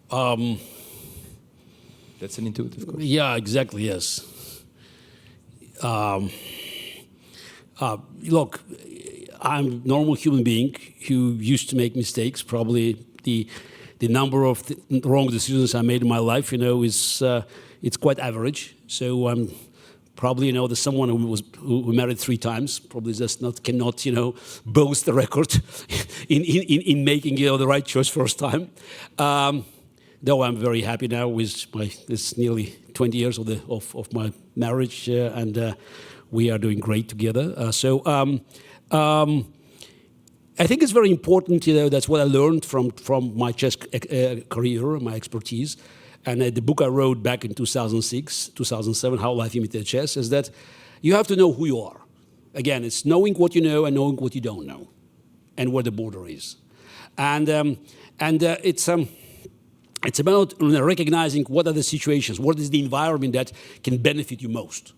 That's an intuitive question. Yeah, exactly, yes. Look, I'm a normal human being who used to make mistakes. Probably the number of wrong decisions I made in my life, you know, is it's quite average. So I'm probably, you know, there's someone who married 3 times. Probably just cannot, you know, boast the record in making, you know, the right choice first time. Though I'm very happy now with this nearly 20 years of my marriage, and we are doing great together. I think it's very important, you know, that's what I learned from my chess career, my expertise. And the book I wrote back in 2006, 2007, How Life Imitated Chess, is that you have to know who you are. Again, it's knowing what you know and knowing what you don't know, and where the border is. And it's about recognizing what are the situations, what is the environment that can benefit you most.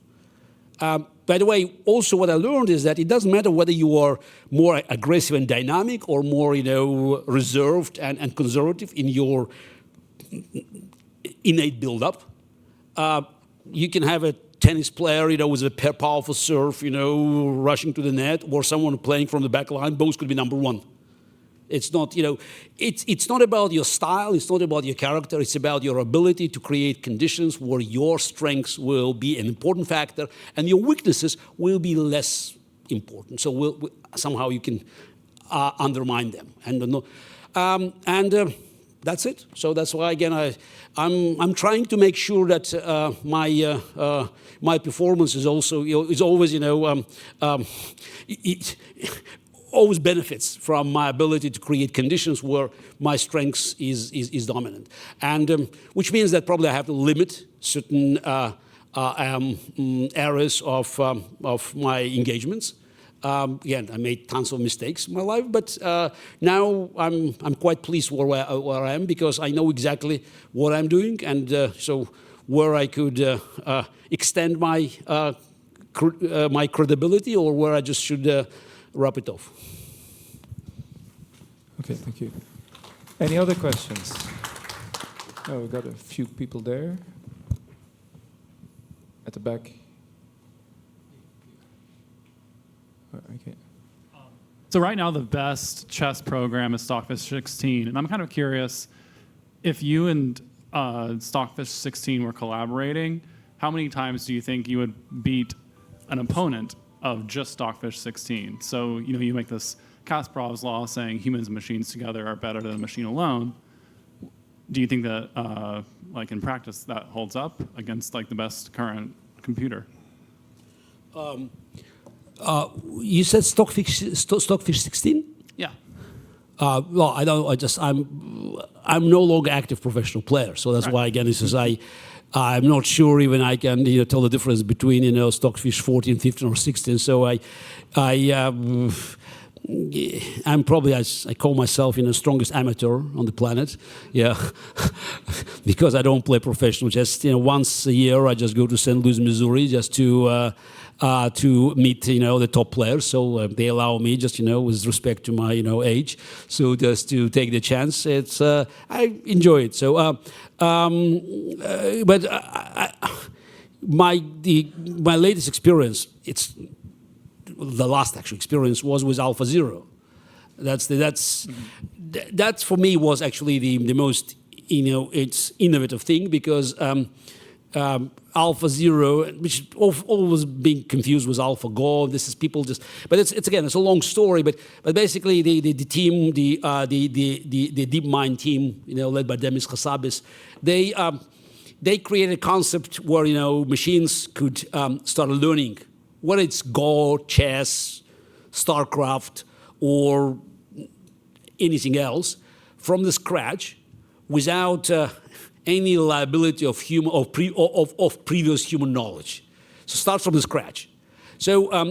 By the way, also what I learned is that it doesn't matter whether you are more aggressive and dynamic or more, you know, reserved and conservative in your innate build-up. You can have a tennis player, you know, with a powerful serve, you know, rushing to the net, or someone playing from the back line. Both could be number one. It's not, you know, it's not about your style, it's not about your character, it's about your ability to create conditions where your strengths will be an important factor and your weaknesses will be less important. So somehow you can undermine them. And that's it. So that's why, again, I'm trying to make sure that my performance is also, you know, is always, you know, always benefits from my ability to create conditions where my strengths is dominant, and which means that probably I have to limit certain areas of my engagements. Again, I made tons of mistakes in my life, but now I'm quite pleased where I am, because I know exactly what I'm doing, and so where I could extend my my credibility, or where I just should wrap it off. Okay, thank you. Any other questions? Oh, we've got a few people there. At the back. Okay. So right now the best chess program is Stockfish 16, and I'm kind of curious if you and Stockfish 16 were collaborating, how many times do you think you would beat an opponent of just Stockfish 16? So, you know, you make this Kasparov's law saying humans and machines together are better than a machine alone. Do you think that, like in practice, that holds up against like the best current computer? You said Stockfish 16? Yeah. Well, I don't. I'm no longer active professional player, so that's Right. why, again, this is I'm not sure even I can, you know, tell the difference between, you know, Stockfish 14, 15, or 16. So I'm probably, as I call myself, strongest amateur on the planet. Yeah, because I don't play professional chess. Once a year I just go to St. Louis, Missouri, just to meet the top players. So they allow me, just with respect to my age, so just to take the chance. It's I enjoy it. So, but my latest experience, it's the last actual experience, was with AlphaZero. That's for me was actually the most it's innovative thing, because AlphaZero, which always being confused with AlphaGo. This is people just, but it's again, it's a long story. But basically, the team, the DeepMind team, led by Demis Hassabis, they created a concept where machines could start learning, whether it's Go, chess, StarCraft, or anything else, from the scratch, without any liability of previous human knowledge. So start from the scratch. So I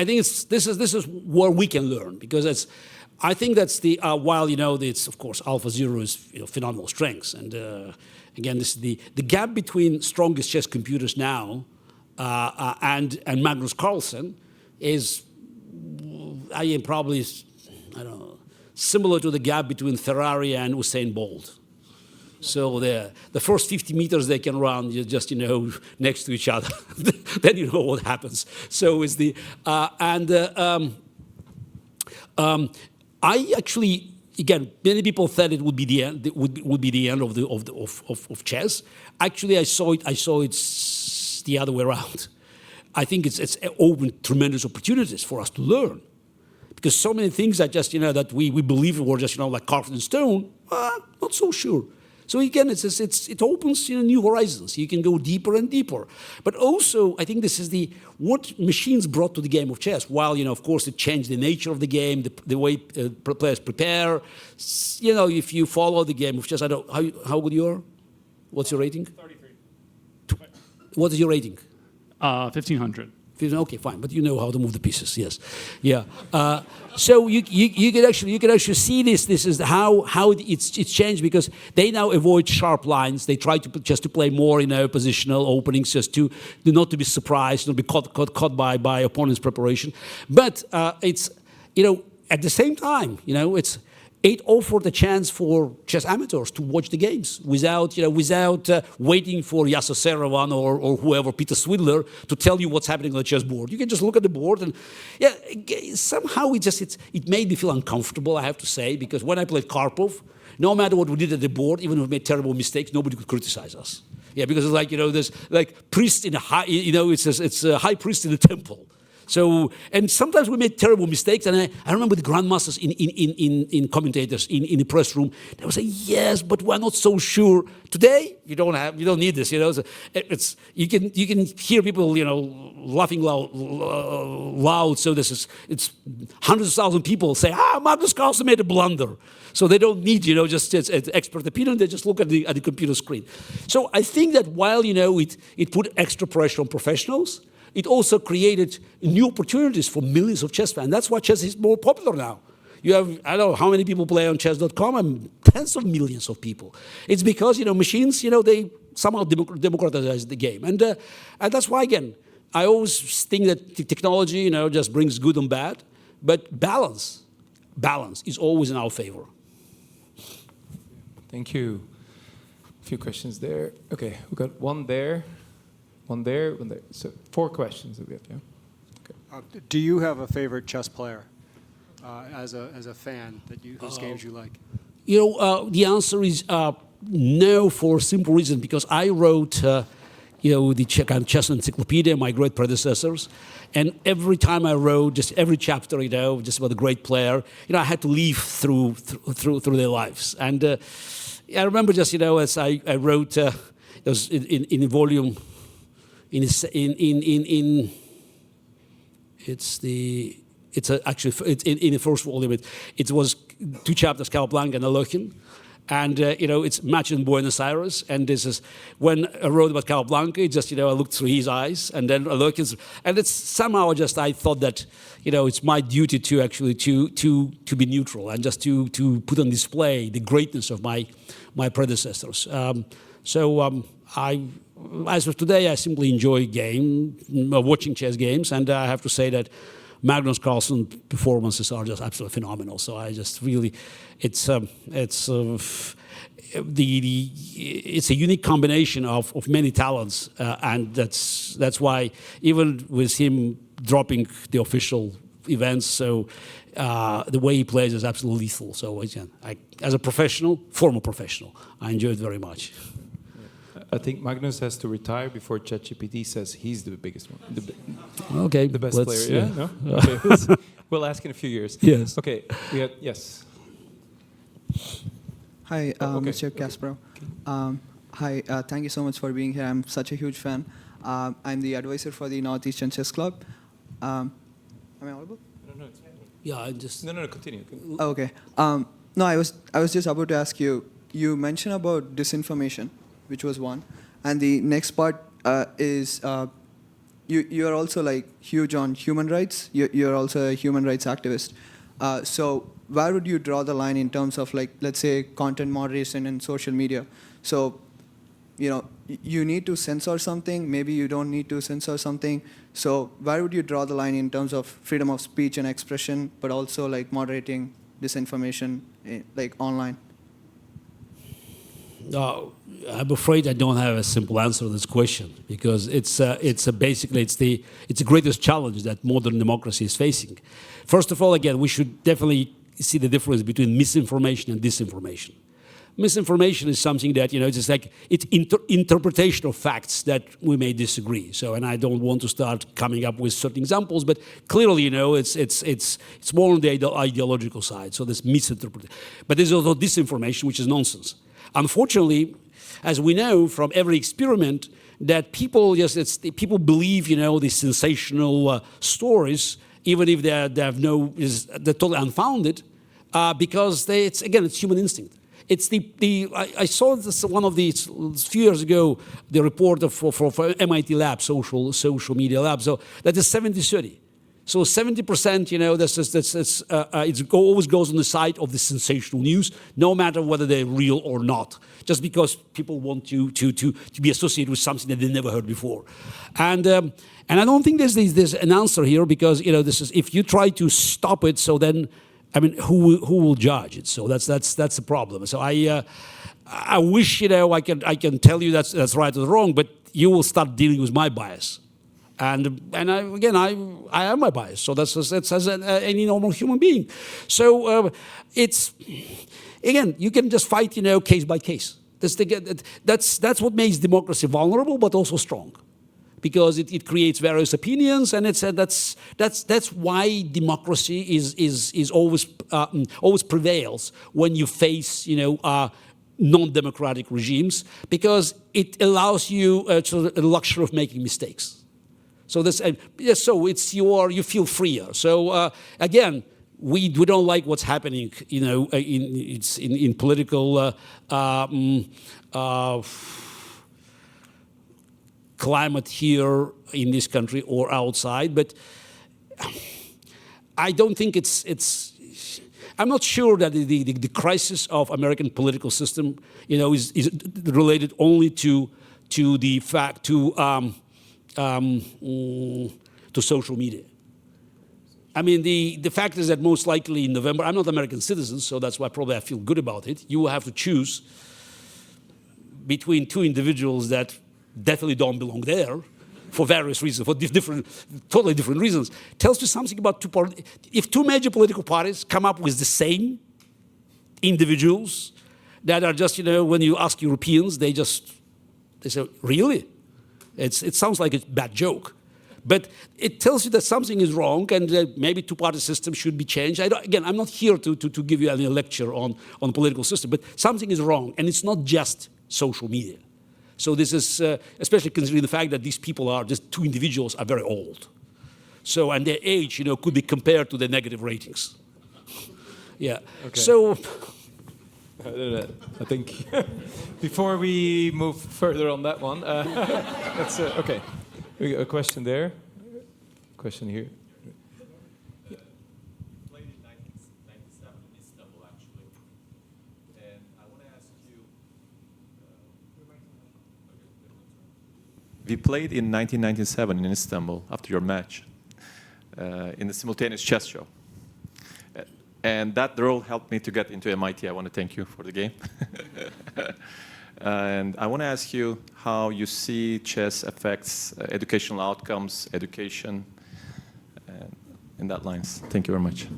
think this is where we can learn, because I think that's the while it's, of course, AlphaZero is phenomenal strengths, and again, this is the gap between strongest chess computers now and Magnus Carlsen is probably, I don't know, similar to the gap between Ferrari and Usain Bolt. So the first 50 meters they can run, just next to each other. Then you know what happens. So it's the I actually, again, many people thought it would be the end. Would be the end of chess. Actually, I saw it's the other way around. I think it's opened tremendous opportunities for us to learn, because so many things that just that we believe were just like carved in stone. Not so sure. So again, it opens new horizons. You can go deeper and deeper. But also, I think this is what machines brought to the game of chess. While of course, it changed the nature of the game, the way players prepare. If you follow the game of chess, I don't how good you are. What's your rating? 33. What is your rating? 1,500. Okay, fine, but you know how to move the pieces. Yes, yeah. So you could actually see this. This is how it's changed, because they now avoid sharp lines. They try to play more positional openings, just to not to be surprised, not be caught by opponent's preparation. But it's at the same time it offered a chance for chess amateurs to watch the games without waiting for Yasser Seirawan or whoever, Peter Swidler, to tell you what's happening on the chessboard. You can just look at the board, and somehow it made me feel uncomfortable, I have to say, because when I played Karpov, no matter what we did at the board, even if we made terrible mistakes, nobody could criticize us. Yeah, because it's like there's like priest in a high, it's a high priest in the temple. So, and sometimes we made terrible mistakes, and I remember the grandmasters in commentators in the press room. They would say, "Yes, but we're not so sure." Today, you don't need this. So you can hear people laughing loud. So it's hundreds of thousands of people say, Magnus Carlsen made a blunder. So they don't need just expert opinion. They just look at the computer screen. So I think that while it put extra pressure on professionals, it also created new opportunities for millions of chess fans. That's why chess is more popular now. You have, I don't know how many people play on chess.com, and tens of millions of people. It's because, machines, they somehow democratize the game. And that's why, again, I always think that technology, just brings good and bad, but balance is always in our favor. Thank you. A few questions there. Okay, we got one there. One there. So 4 questions that we have, yeah? Okay. Do you have a favorite chess player as a fan whose games you like? The answer is no, for a simple reason, because I wrote the chess encyclopedia, my great predecessors, and every time I wrote, just every chapter, just about a great player, I had to live through their lives. And I remember just, as I wrote, it was in a volume. It's in the first volume. It was 2 chapters, Capablanca and Alekhine, And, it's match in Buenos Aires. And this is when I wrote about Capablanca, just, I looked through his eyes. And then I look, and it's somehow just, I thought that, it's my duty to actually to be neutral and just to put on display the greatness of my predecessors. As of today, I simply enjoy watching chess games. And I have to say that Magnus Carlsen performances are just absolutely phenomenal. So I just really, it's a unique combination of many talents, and that's why even with him dropping the official events, so the way he plays is absolutely lethal. So again, as a former professional, I enjoy it very much. I think Magnus has to retire before ChatGPT says he's the biggest one. Okay, The best let's- player, yeah? No? Okay, we'll ask in a few years. Yes. Okay, yes. Hi, okay. Mr. Kasparov. Hi, thank you so much for being here. I'm such a huge fan. I'm the advisor for the Northeastern Chess Club. Am I audible? Yeah, I just. No, continue. Oh, okay. No, I was just about to ask you. You mentioned about disinformation, which was one, and the next part is you are also like huge on human rights. You're also a human rights activist. So where would you draw the line in terms of, like, let's say, content moderation and social media? So, you need to censor something, maybe you don't need to censor something. So where would you draw the line in terms of freedom of speech and expression, but also like moderating disinformation, like online? I'm afraid I don't have a simple answer to this question, because basically it's the greatest challenge that modern democracy is facing. First of all, again, we should definitely see the difference between misinformation and disinformation. Misinformation is something that, it's like it's interpretation of facts that we may disagree. So, and I don't want to start coming up with certain examples, but clearly, it's more on the ideological side. So there's misinterpretation. But there's also disinformation, which is nonsense. Unfortunately, as we know from every experiment, that people believe, the sensational stories, even if they're totally unfounded, because it's human instinct. It's I saw this one of these a few years ago, the report for MIT lab, social media lab. So that is 70-30. So 70%, it always goes on the side of the sensational news, no matter whether they're real or not, just because people want to be associated with something that they never heard before. And I don't think there's an answer here, because this is, if you try to stop it, so then, who will judge it? So that's the problem. So I wish I can tell you that's right or wrong, but you will start dealing with my bias. And I am my bias. So that's as any normal human being. So you can just fight case by case. That's what makes democracy vulnerable, but also strong, because it creates various opinions, and that's why democracy is always prevails when you face non-democratic regimes, because it allows you the luxury of making mistakes. So you feel freer. So again, we don't like what's happening, in political climate here in this country or outside, but I don't think I'm not sure that the crisis of American political system, is related only to the fact to social media. The fact is that most likely in November, I'm not an American citizen, so that's why probably I feel good about it. You will have to choose between two individuals that definitely don't belong there for various reasons, for totally different reasons. Tells you something about two parties. If two major political parties come up with the same individuals that are just, when you ask Europeans, they say, really? It sounds like a bad joke. But it tells you that something is wrong, and that maybe two-party system should be changed. I'm not here to give you any lecture on the political system, but something is wrong, and it's not just social media. So this is, especially considering the fact that these people two individuals are very old. So, and their age, could be compared to their negative ratings. Yeah. Okay. So, I think before we move further on that one, that's okay. We got a question there. Question here. Played in 1997 in Istanbul, actually, and I want to ask you. We played in 1997 in Istanbul after your match in the simultaneous chess show. And that role helped me to get into MIT. I want to thank you for the game. And I want to ask you how you see chess affects educational outcomes, education, in that lines. Thank you very much.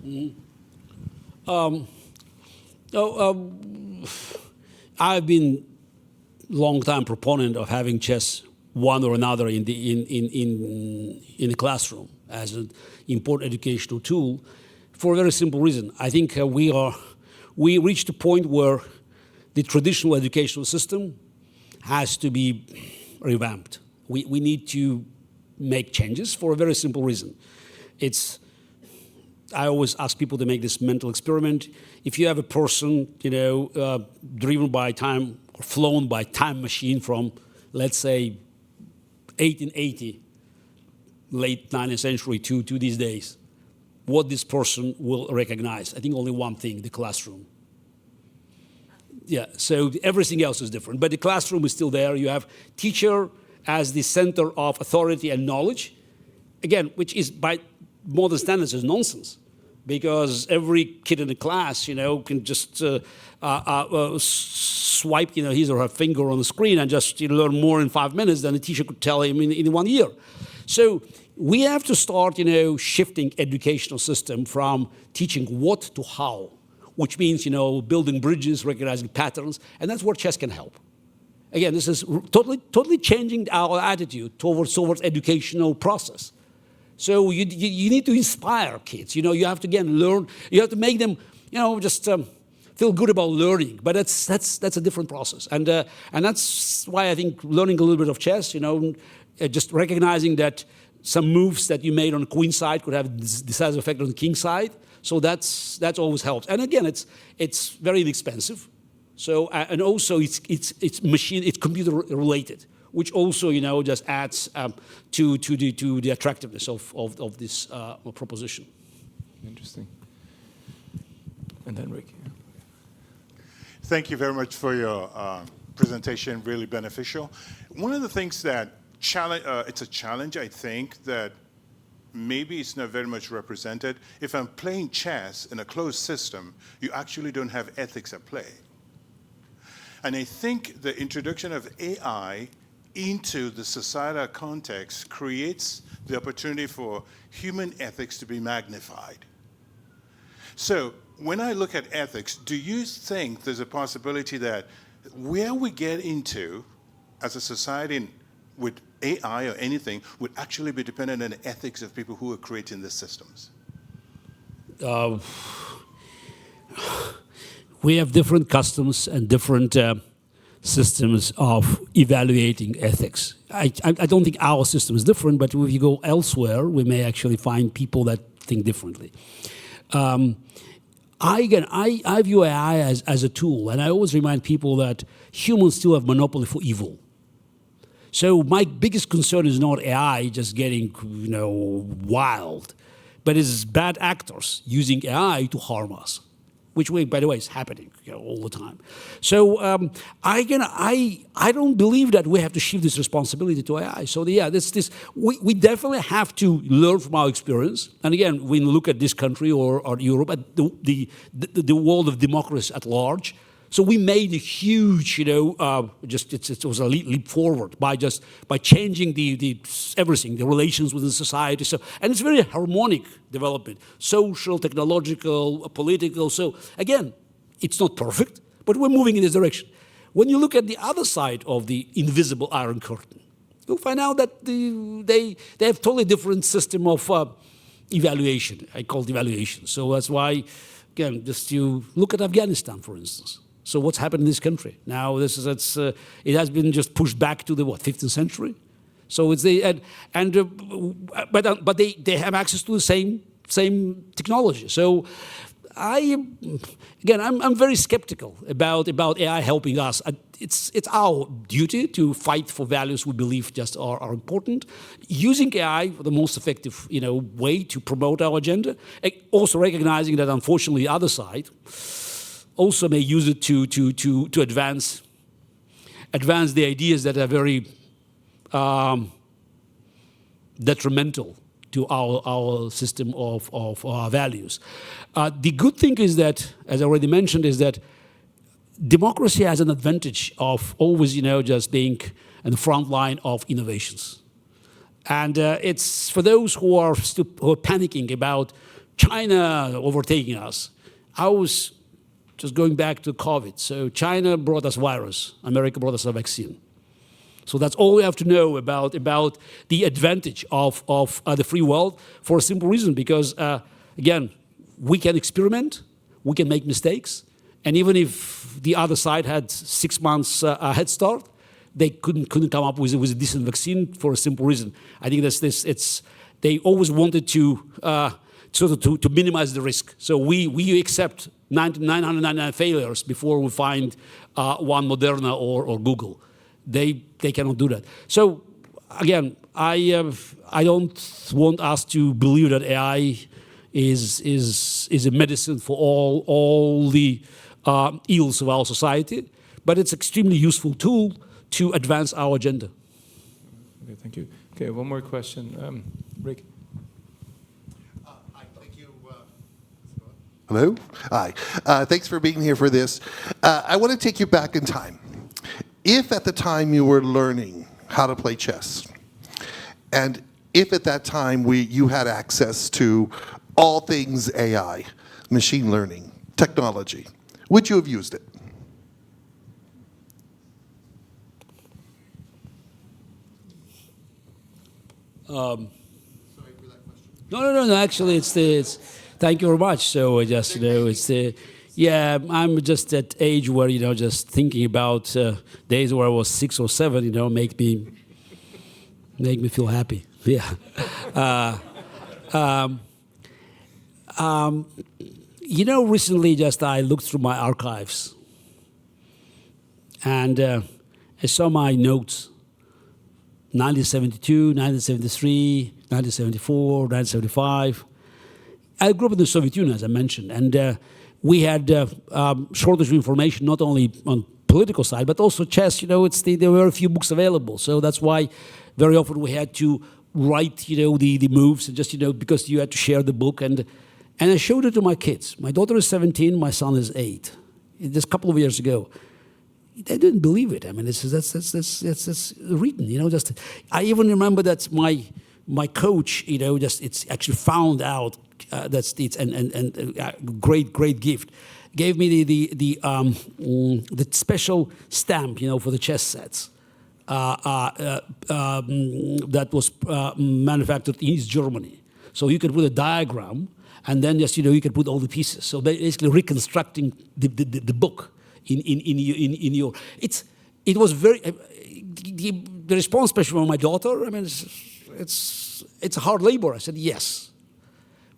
I've been long time proponent of having chess one or another in the classroom as an important educational tool for a very simple reason. I think we reached a point where the traditional educational system has to be revamped. We need to make changes for a very simple reason. I always ask people to make this mental experiment. If you have a person, driven by time or flown by time machine from, let's say, 1880, late 19th century to these days, what this person will recognize. I think only one thing, the classroom. Yeah, so everything else is different. But the classroom is still there. You have teacher as the center of authority and knowledge, again, which is by modern standards is nonsense. Because every kid in the class, can just swipe, his or her finger on the screen and just learn more in 5 minutes than the teacher could tell him in 1 year. So we have to start, shifting educational system from teaching what to how, which means, building bridges, recognizing patterns, and that's where chess can help. Again, this is totally changing our attitude towards educational process. So you need to inspire kids. You have to, again, learn. You have to make them, just feel good about learning. But that's a different process. And that's why I think learning a little bit of chess, just recognizing that some moves that you made on the queen side could have a decisive effect on the king side. So that's always helps. And again, it's very inexpensive. So and also it's computer related, which also just adds to the attractiveness of this proposition. Interesting. And then Rick. Thank you very much for your presentation. Really beneficial. One of the things that it's a challenge, I think, that maybe it's not very much represented. If I'm playing chess in a closed system, you actually don't have ethics at play. And I think the introduction of AI into the societal context creates the opportunity for human ethics to be magnified. So when I look at ethics, do you think there's a possibility that where we get into as a society with AI or anything would actually be dependent on the ethics of people who are creating the systems? We have different customs and different systems of evaluating ethics. I don't think our system is different, but if you go elsewhere, we may actually find people that think differently. I view AI as a tool, and I always remind people that humans still have monopoly for evil. So my biggest concern is not AI just getting wild, but it's bad actors using AI to harm us, which, by the way, is happening all the time. So I don't believe that we have to shift this responsibility to AI. So we definitely have to learn from our experience. And again, when we look at this country or Europe, at the world of democracy at large. So we made a huge, it was a leap forward by changing everything, the relations within society. So, and it's very harmonic development, social, technological, political. So again, it's not perfect, but we're moving in this direction. When you look at the other side of the invisible Iron Curtain, you'll find out that they have totally different system of evaluation. I call it evaluation. So that's why, again, just you look at Afghanistan, for instance. So what's happened in this country now? It has been just pushed back to the 15th century. So it's but they have access to the same technology. So I'm very skeptical about AI helping us. It's our duty to fight for values we believe just are important. Using AI for the most effective, way to promote our agenda. Also recognizing that unfortunately the other side also may use it to advance the ideas that are very detrimental to our system of our values. The good thing is that, as I already mentioned, is that democracy has an advantage of always, just being in the front line of innovations. And it's for those who are panicking about China overtaking us. I was just going back to COVID. So China brought us virus. America brought us a vaccine. So that's all we have to know about the advantage of the free world for a simple reason, because, again, we can experiment, we can make mistakes, and even if the other side had 6 months a head start, they couldn't come up with a decent vaccine for a simple reason. I think they always wanted to to minimize the risk. So we accept 999 failures before we find one Moderna or Google. They cannot do that. So again, I don't want us to believe that AI is a medicine for all the ills of our society, but it's an extremely useful tool to advance our agenda. Okay, thank you. Okay, one more question, Rick. Hi, thank you. Hello. Hi. Thanks for being here for this. I want to take you back in time. If at the time you were learning how to play chess, and if at that time you had access to all things AI, machine learning, technology, would you have used it? No. Actually, thank you very much. So I'm just at age where just thinking about days where I was 6 or 7, make me feel happy. Yeah. Recently, I looked through my archives, and I saw my notes. 1972, 1973, 1974, 1975. I grew up in the Soviet Union, as I mentioned, and we had shortage of information, not only on political side, but also chess. There were a few books available, so that's why very often we had to write, the moves, and just because you had to share the book, and I showed it to my kids. My daughter is 17, my son is 8. Just a couple of years ago. They didn't believe it. I mean, that's written. I even remember that my coach, it's actually found out that's it's and great gift, gave me the special stamp, for the chess sets that was manufactured in East Germany. So you could put a diagram, and then you could put all the pieces. So basically reconstructing the book. In your, it was very the response, especially from my daughter. I mean, it's a hard labor. I said yes,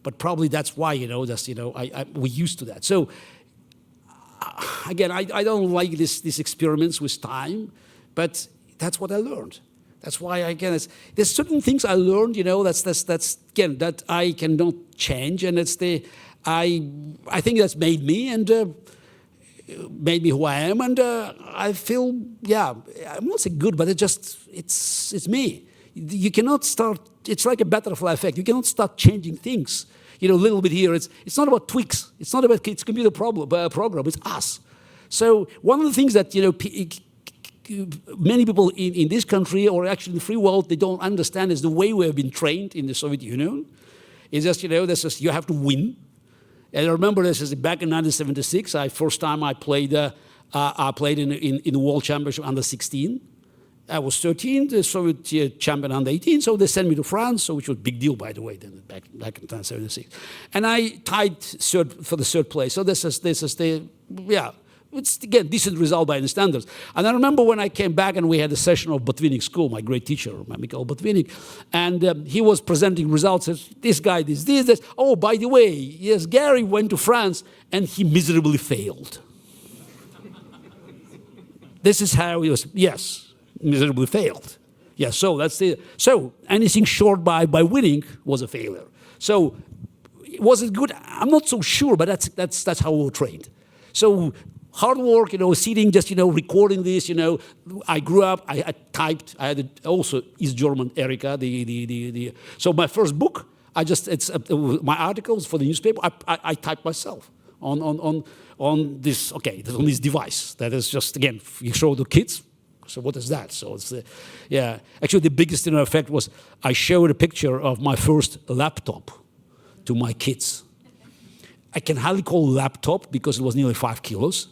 but probably that's why we're used to that. So again, I don't like these experiments with time, but that's what I learned. That's why there's certain things I learned. That's again that I cannot change, and I think that's made me and. Made me who I am, and I feel, I'm not saying good, but it's me. You cannot start. It's like a butterfly effect. You cannot start changing things. A little bit here. It's not about tweaks. It's not about it's computer program. It's us. So one of the things that many people in this country, or actually in the free world, they don't understand is the way we have been trained in the Soviet Union. It's just you have to win. And I remember this is back in 1976. First time I played in the World Championship under 16. I was 13, the Soviet champion under 18. So they sent me to France, which was a big deal, by the way, then back in 1976. And I tied for the third place. So this is it's, again, decent result by any standards. And I remember when I came back and we had a session of Botvinnik School, my great teacher, Mikhail Botvinnik, and he was presenting results. Says, this guy, this. Oh, by the way, yes, Gary went to France and he miserably failed. This is how he was, yes, miserably failed. Yeah, so that's the, so anything short by winning was a failure. So was it good? I'm not so sure, but that's how we were trained. So hard work, sitting, just, recording this, I grew up, I typed, I had also East German Erika, so my first book, it's my articles for the newspaper, I typed myself on this, on this device. That is just, again, you show the kids, so what is that? So it's, yeah. Actually, the biggest effect was I showed a picture of my first laptop to my kids. I can hardly call it a laptop because it was nearly 5 kilos.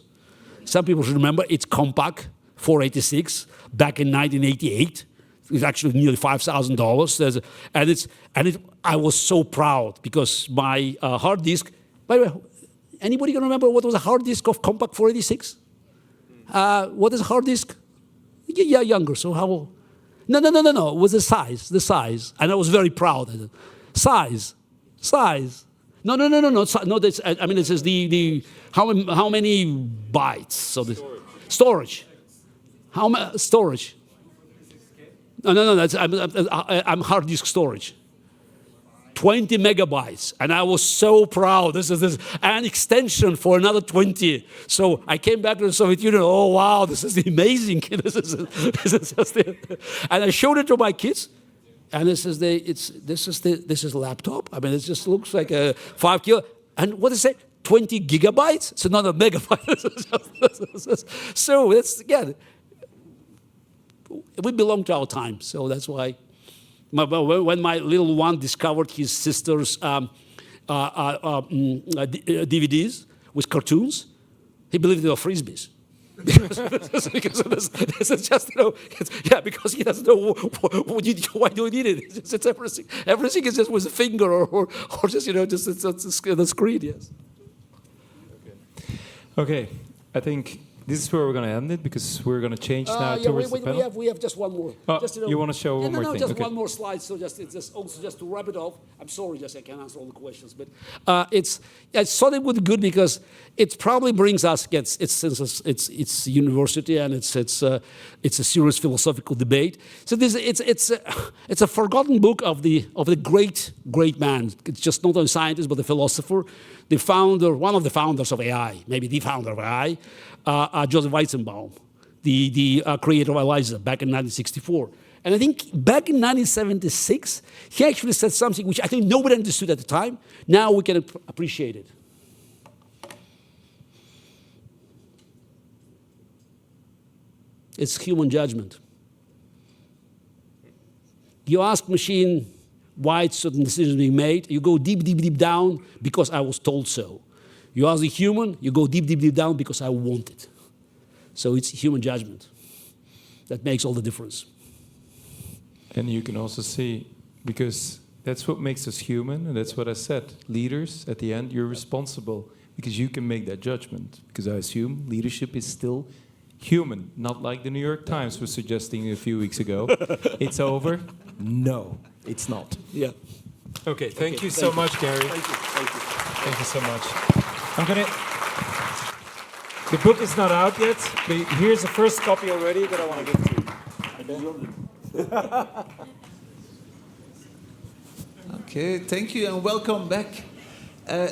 Some people should remember it's Compaq 486 back in 1988. It's actually nearly $5,000. I was so proud because my hard disk, by the way, anybody can remember what was a hard disk of Compaq 486? What is a hard disk? Yeah, younger, so how old? No, it was the size. And I was very proud of it. Size. No, that's, I mean, it says how many bytes? So the storage. Storage? No, that's, I'm hard disk storage. 20 megabytes, and I was so proud. This is an extension for another 20. So I came back to the Soviet Union. Oh wow, this is amazing. this is just it. And I showed it to my kids, and this is a laptop. I mean, it just looks like a 5 kilo. And what is it? 20 gigabytes? It's not a megabyte. So that's, again, we belong to our time. So that's why. When my little one discovered his sister's DVDs with cartoons, he believed they were Frisbees. because this is just, because he doesn't know why do you need it. It's everything. Everything is just with a finger or just, just the screen, yes. Okay, I think this is where we're going to end it because we're going to change now towards the panel. We have just one more. Just, you want to show one more thing? Just okay. one more slide. So just to wrap it off. I'm sorry, I can't answer all the questions, but I thought it would be good because it probably brings us. It's university and it's a serious philosophical debate. So it's a forgotten book of the great man. It's just not a scientist but a philosopher, the founder, one of the founders of AI, maybe the founder of AI. Joseph Weizenbaum, the creator of ELIZA back in 1964. And I think back in 1976, he actually said something which I think nobody understood at the time. Now we can appreciate it. It's human judgment. You ask machine why certain decisions being made, you go deep down because I was told so. You ask the human, you go deep down because I want it. So it's human judgment that makes all the difference. And you can also see, because that's what makes us human, and that's what I said. Leaders, at the end, you're responsible because you can make that judgment. Because I assume leadership is still human, not like the New York Times was suggesting a few weeks ago. It's over. No, it's not. Yeah. Okay, thank you so much, Gary. Thank you so much. The book is not out yet, but here's the first copy already that I want to give to you. Okay, thank you and welcome back.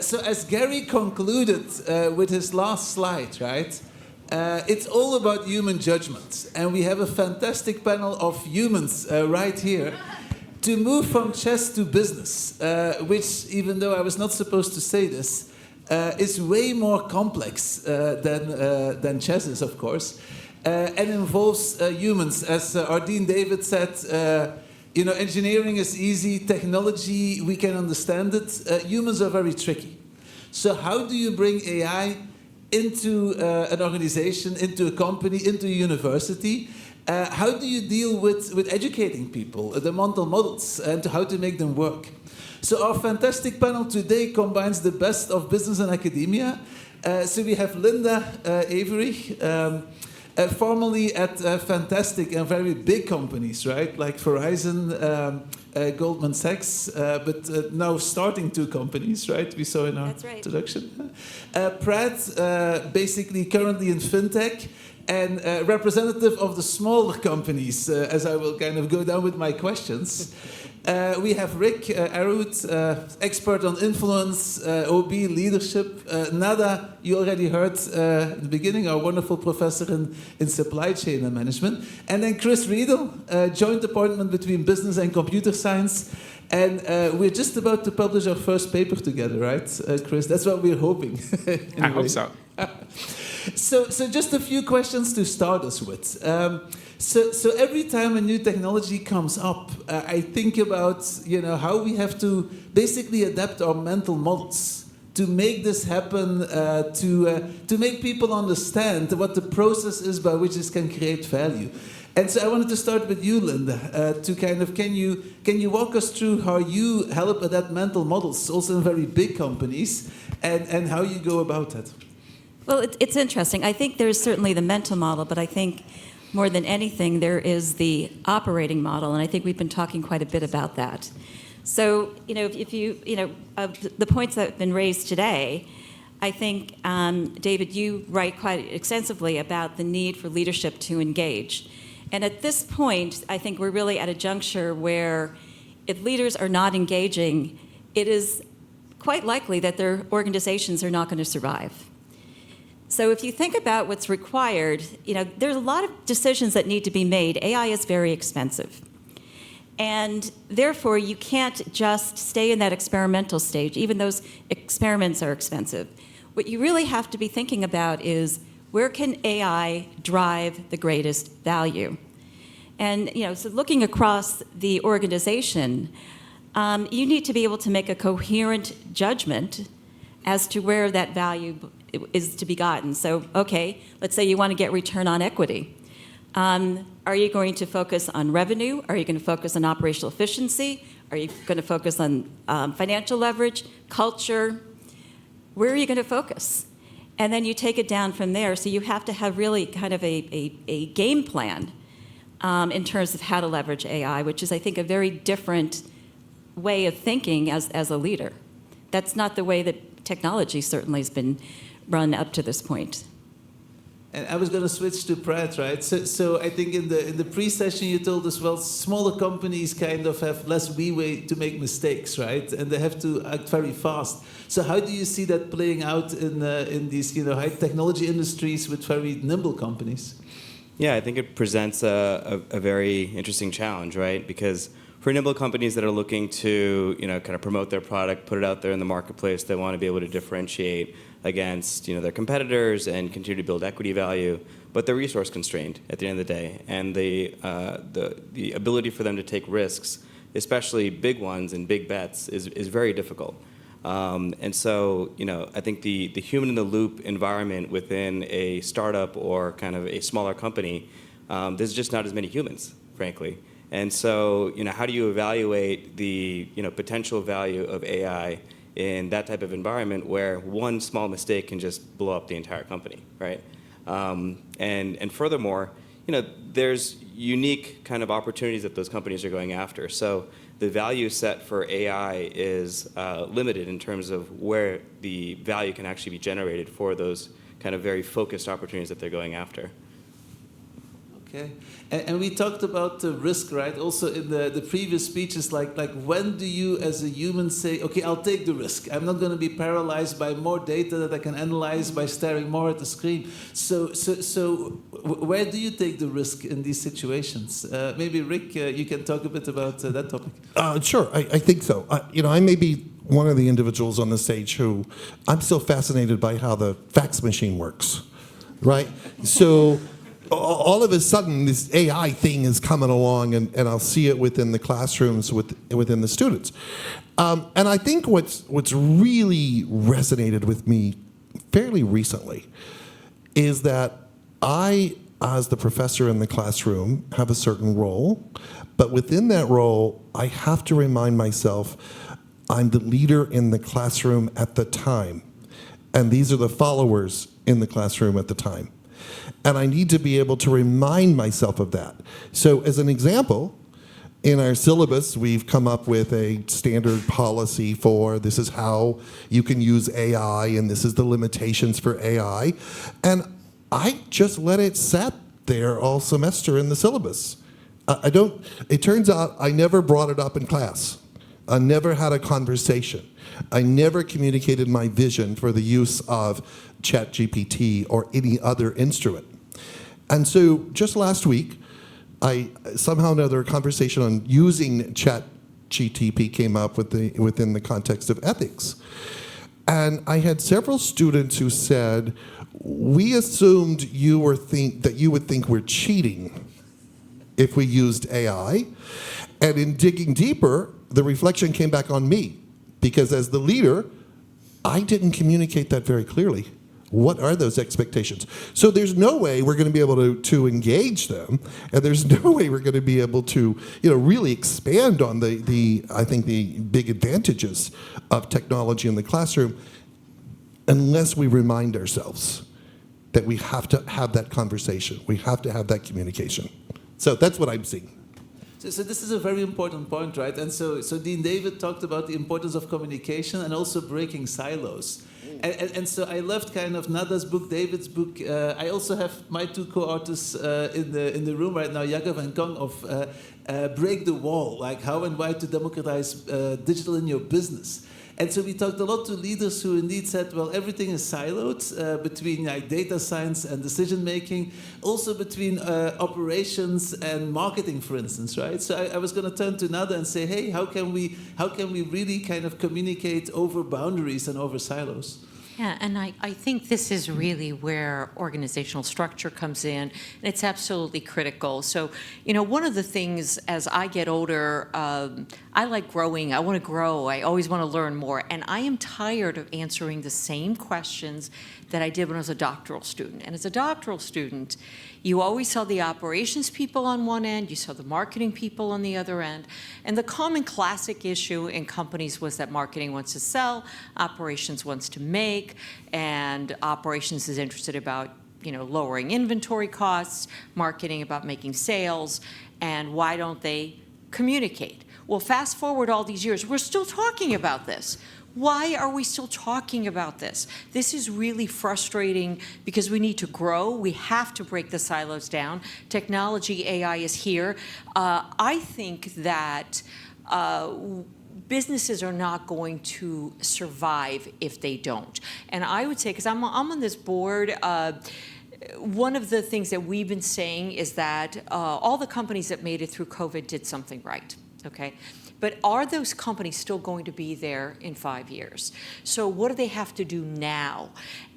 So as Gary concluded with his last slide, right? It's all about human judgment. And we have a fantastic panel of humans right here to move from chess to business, which, even though I was not supposed to say this, is way more complex than chess is, of course, and involves humans. As Ardeen David said, engineering is easy, technology, we can understand it. Humans are very tricky. So how do you bring AI into an organization, into a company, into a university? How do you deal with educating people, the mental models, and how to make them work? So our fantastic panel today combines the best of business and academia So we have Linda Avery, formerly at fantastic and very big companies, right? Like Verizon, Goldman Sachs, but now starting 2 companies, right? We saw in our introduction. Pratt, basically currently in fintech, and representative of the smaller companies, as I will kind of go down with my questions. We have Rick Arut, expert on influence, OB leadership. Nada, you already heard in the beginning, our wonderful professor in supply chain and management. And then Chris Riedel, joint appointment between business and computer science. And we're just about to publish our first paper together, right, Chris? That's what we're hoping. I hope so. So just a few questions to start us with. So every time a new technology comes up, I think about how we have to basically adapt our mental models to make this happen, to make people understand what the process is by which this can create value. And so I wanted to start with you, Linda, to kind of can you walk us through how you help adapt mental models, also in very big companies, and how you go about that? Well, it's interesting. I think there's certainly the mental model, but I think more than anything, there is the operating model, and I think we've been talking quite a bit about that. So, if the points that have been raised today, I think, David, you write quite extensively about the need for leadership to engage. And at this point, I think we're really at a juncture where if leaders are not engaging, it is quite likely that their organizations are not going to survive. So if you think about what's required, there's a lot of decisions that need to be made. AI is very expensive. And therefore, you can't just stay in that experimental stage. Even those experiments are expensive. What you really have to be thinking about is, where can AI drive the greatest value? And so looking across the organization, you need to be able to make a coherent judgment as to where that value is to be gotten. So, okay, let's say you want to get return on equity. Are you going to focus on revenue? Are you going to focus on operational efficiency? Are you going to focus on financial leverage, culture? Where are you going to focus? And then you take it down from there. So you have to have really kind of a game plan in terms of how to leverage AI, which is, I think, a very different way of thinking as a leader. That's not the way that technology certainly has been run up to this point. And I was going to switch to Pratt, right? So I think in the pre-session you told us, well, smaller companies kind of have less leeway to make mistakes, right? And they have to act very fast. So how do you see that playing out in these high technology industries with very nimble companies? Yeah, I think it presents a very interesting challenge, right? Because for nimble companies that are looking to kind of promote their product, put it out there in the marketplace, they want to be able to differentiate against their competitors and continue to build equity value, but they're resource constrained at the end of the day, and the ability for them to take risks, especially big ones and big bets, is very difficult. And so I think the human in the loop environment within a startup or kind of a smaller company, there's just not as many humans, frankly. And so how do you evaluate the potential value of AI in that type of environment where one small mistake can just blow up the entire company, right? And furthermore, there's unique kind of opportunities that those companies are going after. So the value set for AI is limited in terms of where the value can actually be generated for those kind of very focused opportunities that they're going after. Okay, and we talked about the risk, right? Also in the previous speeches, like when do you as a human say, okay, I'll take the risk. I'm not going to be paralyzed by more data that I can analyze by staring more at the screen. So where do you take the risk in these situations? Maybe Rick, you can talk a bit about that topic. Sure, I think so. I may be one of the individuals on the stage who I'm still fascinated by how the fax machine works, right? So all of a sudden, this AI thing is coming along, and I'll see it within the classrooms, within the students. And I think what's really resonated with me fairly recently is that I, as the professor in the classroom, have a certain role, but within that role, I have to remind myself I'm the leader in the classroom at the time. and these are the followers in the classroom at the time. And I need to be able to remind myself of that. So as an example, in our syllabus, we've come up with a standard policy for this is how you can use AI, and this is the limitations for AI. And I just let it sit there all semester in the syllabus. It turns out I never brought it up in class. I never had a conversation. I never communicated my vision for the use of ChatGPT or any other instrument. And so just last week, somehow or another, a conversation on using ChatGPT came up within the context of ethics. And I had several students who said, we assumed that you would think we're cheating if we used AI. And in digging deeper, the reflection came back on me, because as the leader, I didn't communicate that very clearly. What are those expectations? So there's no way we're going to be able to engage them, and there's no way we're going to be able to really expand on I think the big advantages of technology in the classroom unless we remind ourselves that we have to have that conversation. We have to have that communication. So that's what I'm seeing. So this is a very important point, right? And so Dean David talked about the importance of communication and also breaking silos. And so I loved kind of Nada's book, David's book. I also have my two co-authors in the room right now, Jagger and Kong, of Break the Wall, like how and why to democratize digital in your business. And so we talked a lot to leaders who indeed said, well, everything is siloed between data science and decision making, also between operations and marketing, for instance, right? So I was going to turn to Nada and say, hey, how can we really kind of communicate over boundaries and over silos? Yeah, and I think this is really where organizational structure comes in, and it's absolutely critical. So, one of the things as I get older, I like growing. I want to grow. I always want to learn more. And I am tired of answering the same questions that I did when I was a doctoral student. And as a doctoral student, you always saw the operations people on one end, you saw the marketing people on the other end. And the common classic issue in companies was that marketing wants to sell, operations wants to make, and operations is interested about lowering inventory costs, marketing about making sales, and why don't they communicate? Well, fast forward all these years, we're still talking about this. Why are we still talking about this? This is really frustrating because we need to grow. We have to break the silos down. Technology, AI is here. I think that businesses are not going to survive if they don't. And I would say, because I'm on this board, one of the things that we've been saying is that all the companies that made it through COVID did something right, okay? But are those companies still going to be there in 5 years? So what do they have to do now?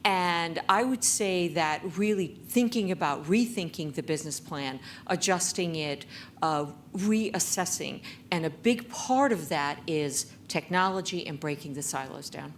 And I would say that really rethinking the business plan, adjusting it, reassessing, and a big part of that is technology and breaking the silos down.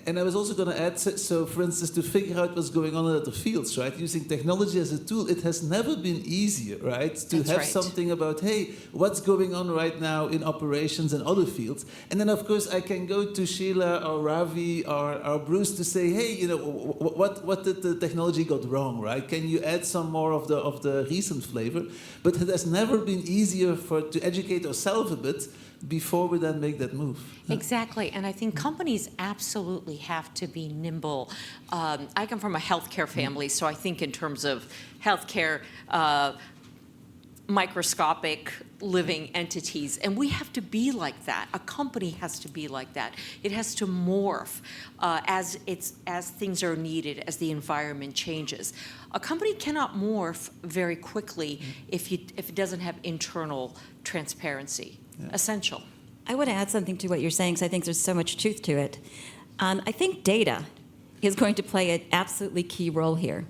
And I was also going to add, so for instance, to figure out what's going on in other fields, right? Using technology as a tool, it has never been easier, right? To have something about, hey, what's going on right now in operations and other fields. And then, of course, I can go to Sheila or Ravi or Bruce to say, hey, what did the technology got wrong, right? Can you add some more of the recent flavor? But it has never been easier to educate ourselves a bit before we then make that move. Exactly, and I think companies absolutely have to be nimble. I come from a healthcare family, so I think in terms of healthcare, microscopic living entities, and we have to be like that. A company has to be like that. It has to morph as things are needed, as the environment changes. A company cannot morph very quickly if it doesn't have internal transparency. Essential. I want to add something to what you're saying, because I think there's so much truth to it. I think data is going to play an absolutely key role here.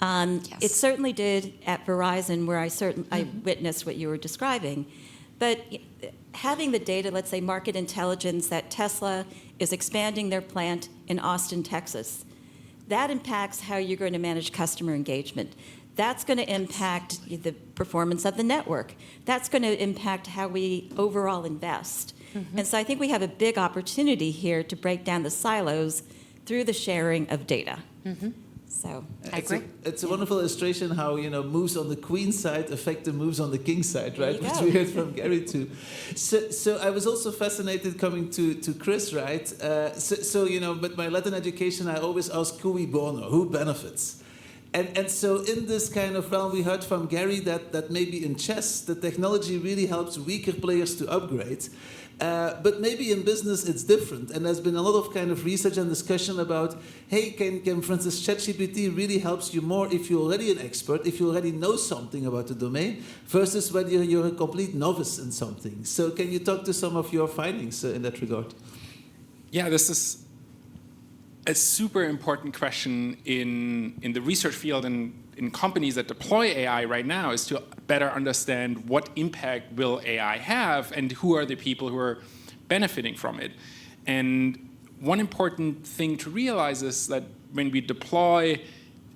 It certainly did at Verizon, where I witnessed what you were describing. But having the data, let's say market intelligence, that Tesla is expanding their plant in Austin, Texas, that impacts how you're going to manage customer engagement. That's going to impact the performance of the network. That's going to impact how we overall invest. Mm-hmm. And so I think we have a big opportunity here to break down the silos through the sharing of data. So I agree. It's a wonderful illustration how moves on the queen side affect the moves on the king side, right? There you Which go. we heard from Gary too. So I was also fascinated coming to Chris, right? With my Latin education, I always ask cui bono, who benefits? And so in this kind of realm, we heard from Gary that maybe in chess, the technology really helps weaker players to upgrade. But maybe in business it's different, and there's been a lot of kind of research and discussion about, hey, can for instance ChatGPT really helps you more if you're already an expert, if you already know something about the domain, versus when you're a complete novice in something. So can you talk to some of your findings in that regard? Yeah, this is a super important question in the research field and in companies that deploy AI right now, is to better understand what impact will AI have and who are the people who are benefiting from it. And one important thing to realize is that when we deploy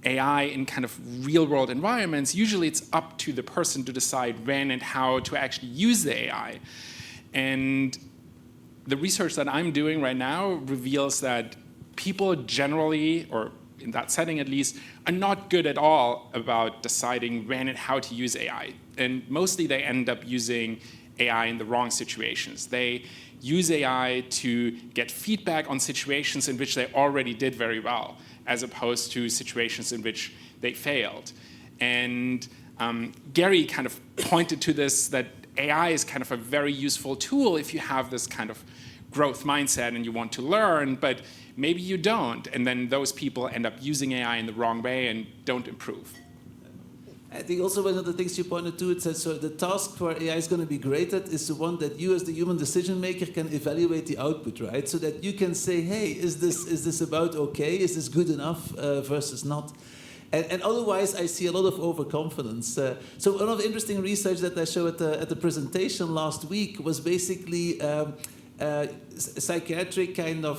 AI in kind of real world environments, usually it's up to the person to decide when and how to actually use the AI. And the research that I'm doing right now reveals that people generally, or in that setting at least, are not good at all about deciding when and how to use AI. And mostly they end up using AI in the wrong situations. They use AI to get feedback on situations in which they already did very well, as opposed to situations in which they failed. And Gary kind of pointed to this, that AI is kind of a very useful tool if you have this kind of growth mindset and you want to learn, but maybe you don't, and then those people end up using AI in the wrong way and don't improve. I think also one of the things you pointed to, it says, so the task for AI is going to be great at is the one that you as the human decision maker can evaluate the output, right? So that you can say, hey, is this about okay? Is this good enough versus not? And otherwise, I see a lot of overconfidence. So one of the interesting research that I showed at the presentation last week was basically psychiatric kind of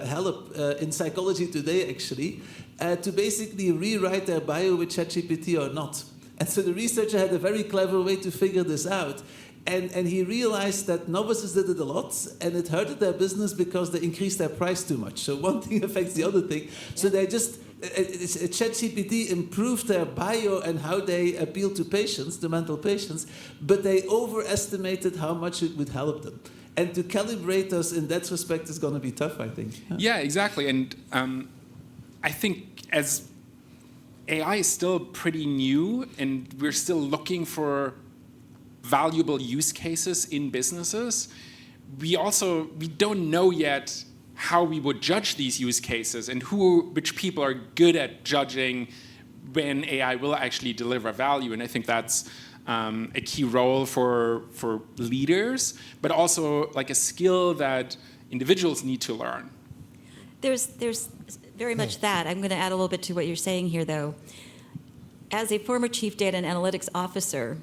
help in Psychology Today, actually, to basically rewrite their bio with ChatGPT or not. And so the researcher had a very clever way to figure this out. And he realized that novices did it a lot, and it hurted their business because they increased their price too much. So one thing affects the other thing. So they just, ChatGPT improved their bio and how they appeal to patients, to mental patients, but they overestimated how much it would help them. And to calibrate us in that respect is going to be tough, I think. Yeah, exactly. And I think as AI is still pretty new and we're still looking for valuable use cases in businesses, we don't know yet how we would judge these use cases and which people are good at judging when AI will actually deliver value. And I think that's a key role for leaders, but also like a skill that individuals need to learn. There's very much that. I'm going to add a little bit to what you're saying here, though. As a former chief data and analytics officer,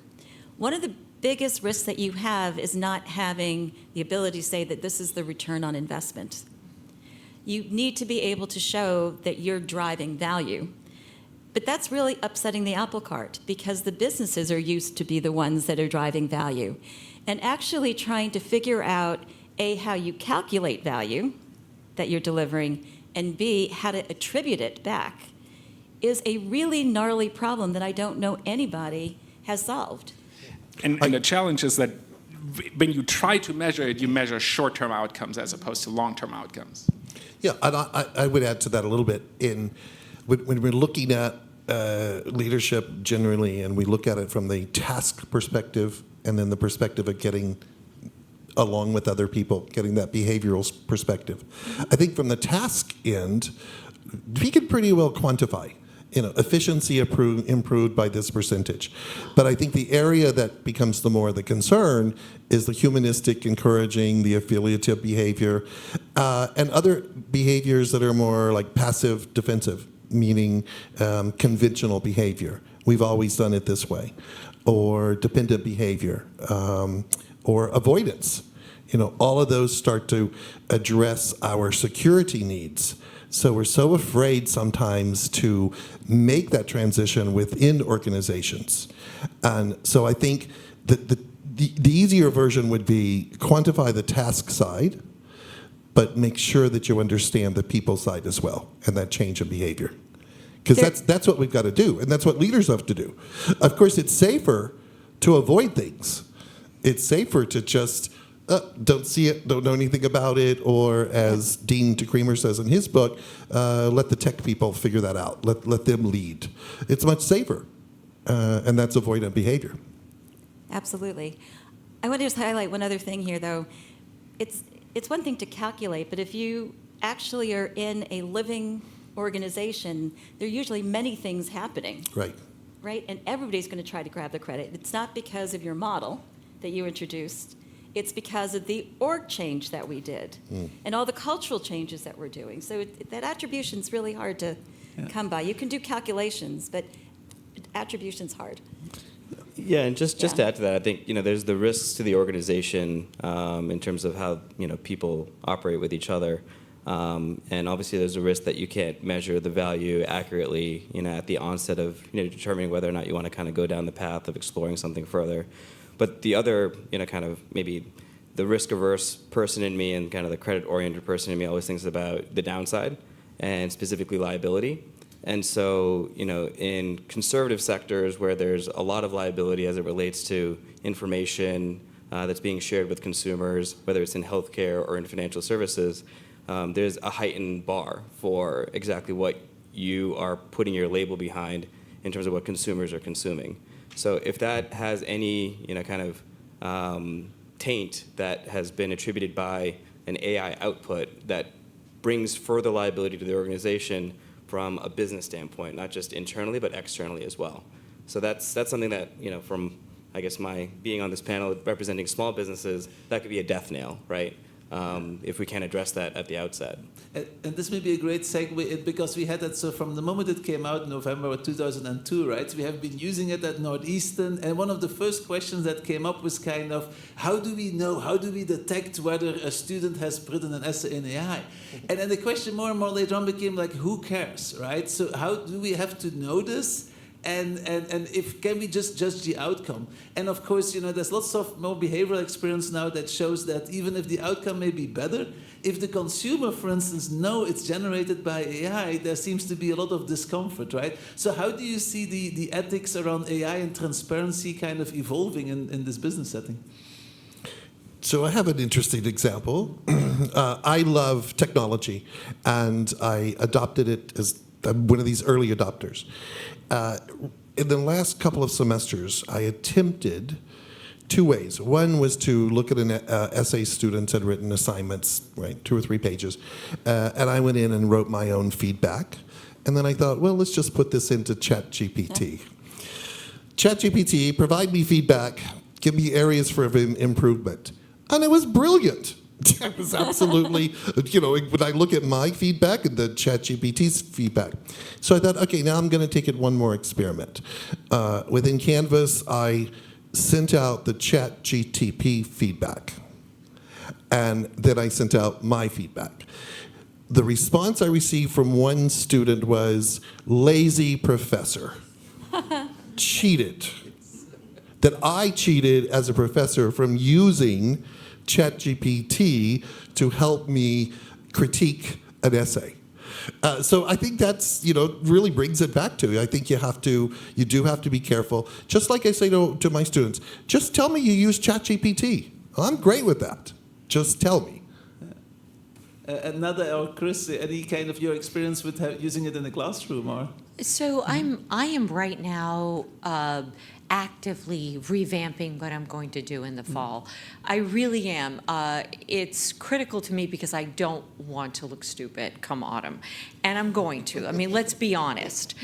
one of the biggest risks that you have is not having the ability to say that this is the return on investment. You need to be able to show that you're driving value. But that's really upsetting the apple cart because the businesses are used to be the ones that are driving value. And actually trying to figure out, A, how you calculate value that you're delivering, and B, how to attribute it back is a really gnarly problem that I don't know anybody has solved. And the challenge is that when you try to measure it, you measure short-term outcomes as opposed to long-term outcomes. Yeah, and I would add to that a little bit. When we're looking at leadership generally, and we look at it from the task perspective and then the perspective of getting along with other people, getting that behavioral perspective. I think from the task end, we can pretty well quantify, efficiency improved by this percentage. But I think the area that becomes the concern is the humanistic encouraging, the affiliative behavior, and other behaviors that are more like passive defensive, meaning conventional behavior. We've always done it this way. Or dependent behavior, or avoidance. All of those start to address our security needs. So we're so afraid sometimes to make that transition within organizations. And so I think that the easier version would be quantify the task side, but make sure that you understand the people side as well and that change in behavior. Because that's what we've got to do, and that's what leaders have to do. Of course, it's safer to avoid things. It's safer to just don't see it, don't know anything about it, or as Dean DeCremer says in his book, let the tech people figure that out. Let them lead. It's much safer, and that's avoidant behavior. Absolutely. I want to just highlight one other thing here, though. It's one thing to calculate, but if you actually are in a living organization, there are usually many things happening. Right. Right? And everybody's going to try to grab the credit. It's not because of your model that you introduced. It's because of the org change that we did and all the cultural changes that we're doing. So that attribution's really hard to come by. You can do calculations, but attribution's hard. Yeah, and just to add to that, I think there's the risks to the organization in terms of how people operate with each other, and obviously there's a risk that you can't measure the value accurately, at the onset of determining whether or not you want to kind of go down the path of exploring something further. But the other, kind of maybe the risk-averse person in me and kind of the credit-oriented person in me always thinks about the downside and specifically liability. And so, in conservative sectors where there's a lot of liability as it relates to information that's being shared with consumers, whether it's in healthcare or in financial services, there's a heightened bar for exactly what you are putting your label behind in terms of what consumers are consuming. So if that has any, kind of taint that has been attributed by an AI output that brings further liability to the organization from a business standpoint, not just internally, but externally as well. So that's something that, from, I guess, my being on this panel representing small businesses, that could be a death nail, right? If we can't address that at the outset. And this may be a great segue because we had that, so from the moment it came out in November 2002, right, we have been using it at Northeastern, and one of the first questions that came up was kind of, how do we detect whether a student has written an essay in AI? And then the question more and more later on became like, who cares, right? So how do we have to know this? And if can we just judge the outcome? And of course, there's lots of more behavioral experience now that shows that even if the outcome may be better, if the consumer, for instance, know it's generated by AI, there seems to be a lot of discomfort, right? So how do you see the ethics around AI and transparency kind of evolving in this business setting? So I have an interesting example. I love technology, and I adopted it as one of these early adopters. In the last couple of semesters, I attempted two ways. One was to look at an essay students had written assignments, right, 2 or 3 pages, and I went in and wrote my own feedback. And then I thought, well, let's just put this into ChatGPT. ChatGPT, provide me feedback, give me areas for improvement. And it was brilliant. It was absolutely, when I look at my feedback and the ChatGPT's feedback. So I thought, okay, now I'm going to take it one more experiment. Within Canvas, I sent out the ChatGPT feedback. And then I sent out my feedback. The response I received from one student was, lazy professor. Cheated. That I cheated as a professor from using ChatGPT to help me critique an essay. So I think that's, really brings it back to, I think you do have to be careful. Just like I say to my students, just tell me you use ChatGPT. I'm great with that. Just tell me. Another, or Chris, any kind of your experience with using it in the classroom, or? So I am right now actively revamping what I'm going to do in the fall. I really am. It's critical to me because I don't want to look stupid come autumn, and I'm going to. I mean, let's be honest.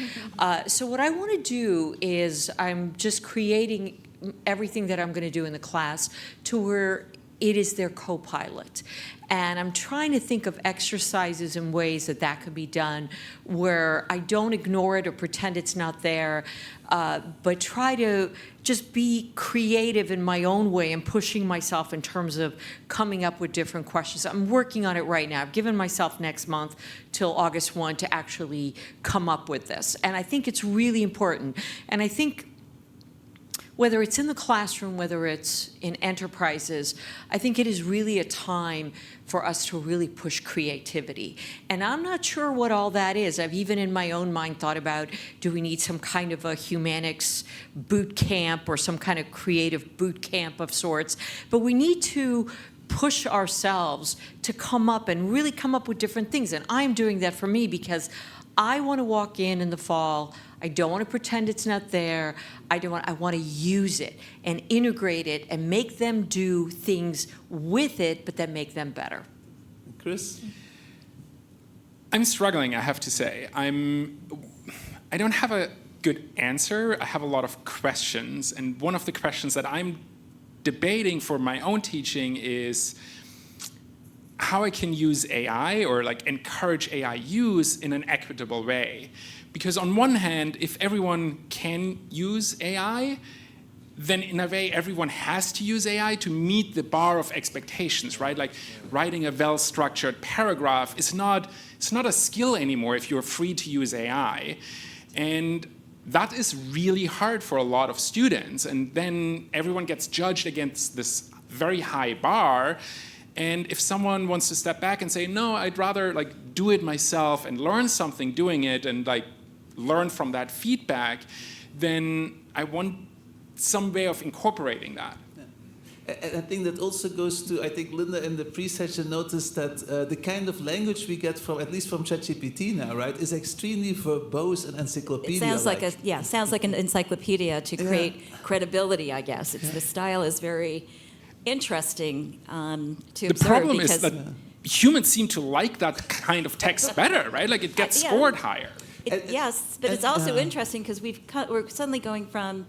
So what I want to do is I'm just creating everything that I'm going to do in the class to where it is their co-pilot. And I'm trying to think of exercises and ways that could be done where I don't ignore it or pretend it's not there, but try to just be creative in my own way and pushing myself in terms of coming up with different questions. I'm working on it right now. I've given myself next month till August 1 to actually come up with this. And I think it's really important. And I think whether it's in the classroom, whether it's in enterprises, I think it is really a time for us to really push creativity. And I'm not sure what all that is. I've even in my own mind thought about, do we need some kind of a humanics boot camp or some kind of creative boot camp of sorts? But we need to push ourselves to come up and really come up with different things. And I'm doing that for me because I want to walk in the fall. I don't want to pretend it's not there. I want to use it and integrate it and make them do things with it, but that make them better. Chris? I'm struggling, I have to say. I don't have a good answer. I have a lot of questions. And one of the questions that I'm debating for my own teaching is how I can use AI or like encourage AI use in an equitable way. Because on one hand, if everyone can use AI, then in a way everyone has to use AI to meet the bar of expectations, right? Like writing a well-structured paragraph it's not a skill anymore if you're free to use AI. And that is really hard for a lot of students. And then everyone gets judged against this very high bar. And if someone wants to step back and say, no, I'd rather like do it myself and learn something doing it and like learn from that feedback, then I want some way of incorporating that. And I think that also goes to, I think Linda in the pre-session noticed that the kind of language we get from, at least from ChatGPT now, right, is extremely verbose and encyclopedia. It sounds like an encyclopedia to create credibility, I guess. The style is very interesting to observe. The problem is that humans seem to like that kind of text better, right? Like it gets scored higher. Yes, but it's also interesting because we're suddenly going from,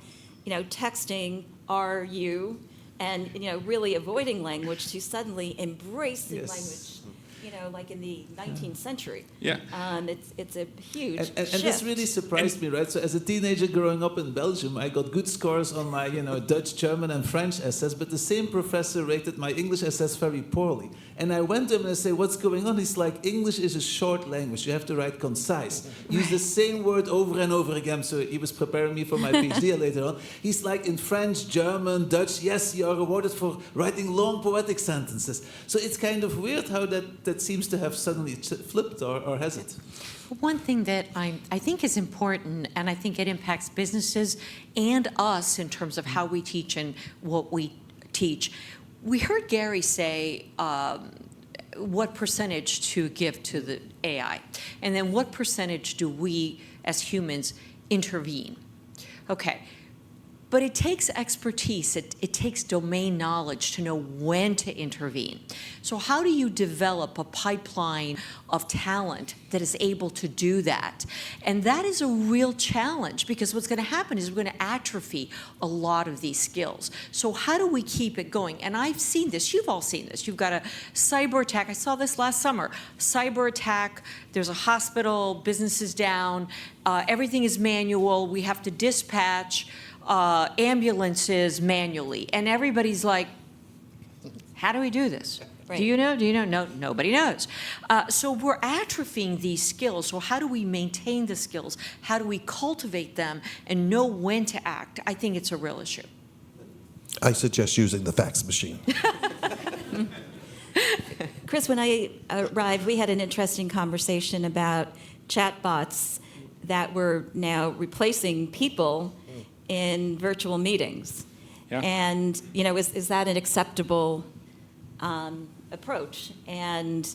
texting, are you, and really avoiding language to suddenly embracing language, like in the 19th century. Yeah. It's a huge and this really surprised me, right? So as a teenager growing up in Belgium, I got good scores on my Dutch, German, and French essays, but the same professor rated my English essays very poorly. And I went to him and I say, what's going on? He's like, English is a short language. You have to write concise. Use the same word over and over again. So he was preparing me for my PhD later on. He's like, in French, German, Dutch, yes, you are rewarded for writing long poetic sentences. So it's kind of weird how that seems to have suddenly flipped, or has it? One thing that I think is important, and I think it impacts businesses and us in terms of how we teach and what we teach. We heard Gary say what percentage to give to the AI, and then what percentage do we as humans intervene? Okay. But it takes expertise, it takes domain knowledge to know when to intervene. So how do you develop a pipeline of talent that is able to do that? And that is a real challenge because what's going to happen is we're going to atrophy a lot of these skills. So how do we keep it going? And I've seen this, you've all seen this. You've got a cyber attack, I saw this last summer. Cyber attack, there's a hospital, business is down, everything is manual, we have to dispatch ambulances manually, and everybody's like, how do we do this? Right. Do you know? No, nobody knows. So we're atrophying these skills. So how do we maintain the skills? How do we cultivate them and know when to act? I think it's a real issue. I suggest using the fax machine. Chris, when I arrived, we had an interesting conversation about chatbots that were now replacing people in virtual meetings. Yeah. And, is that an acceptable approach? And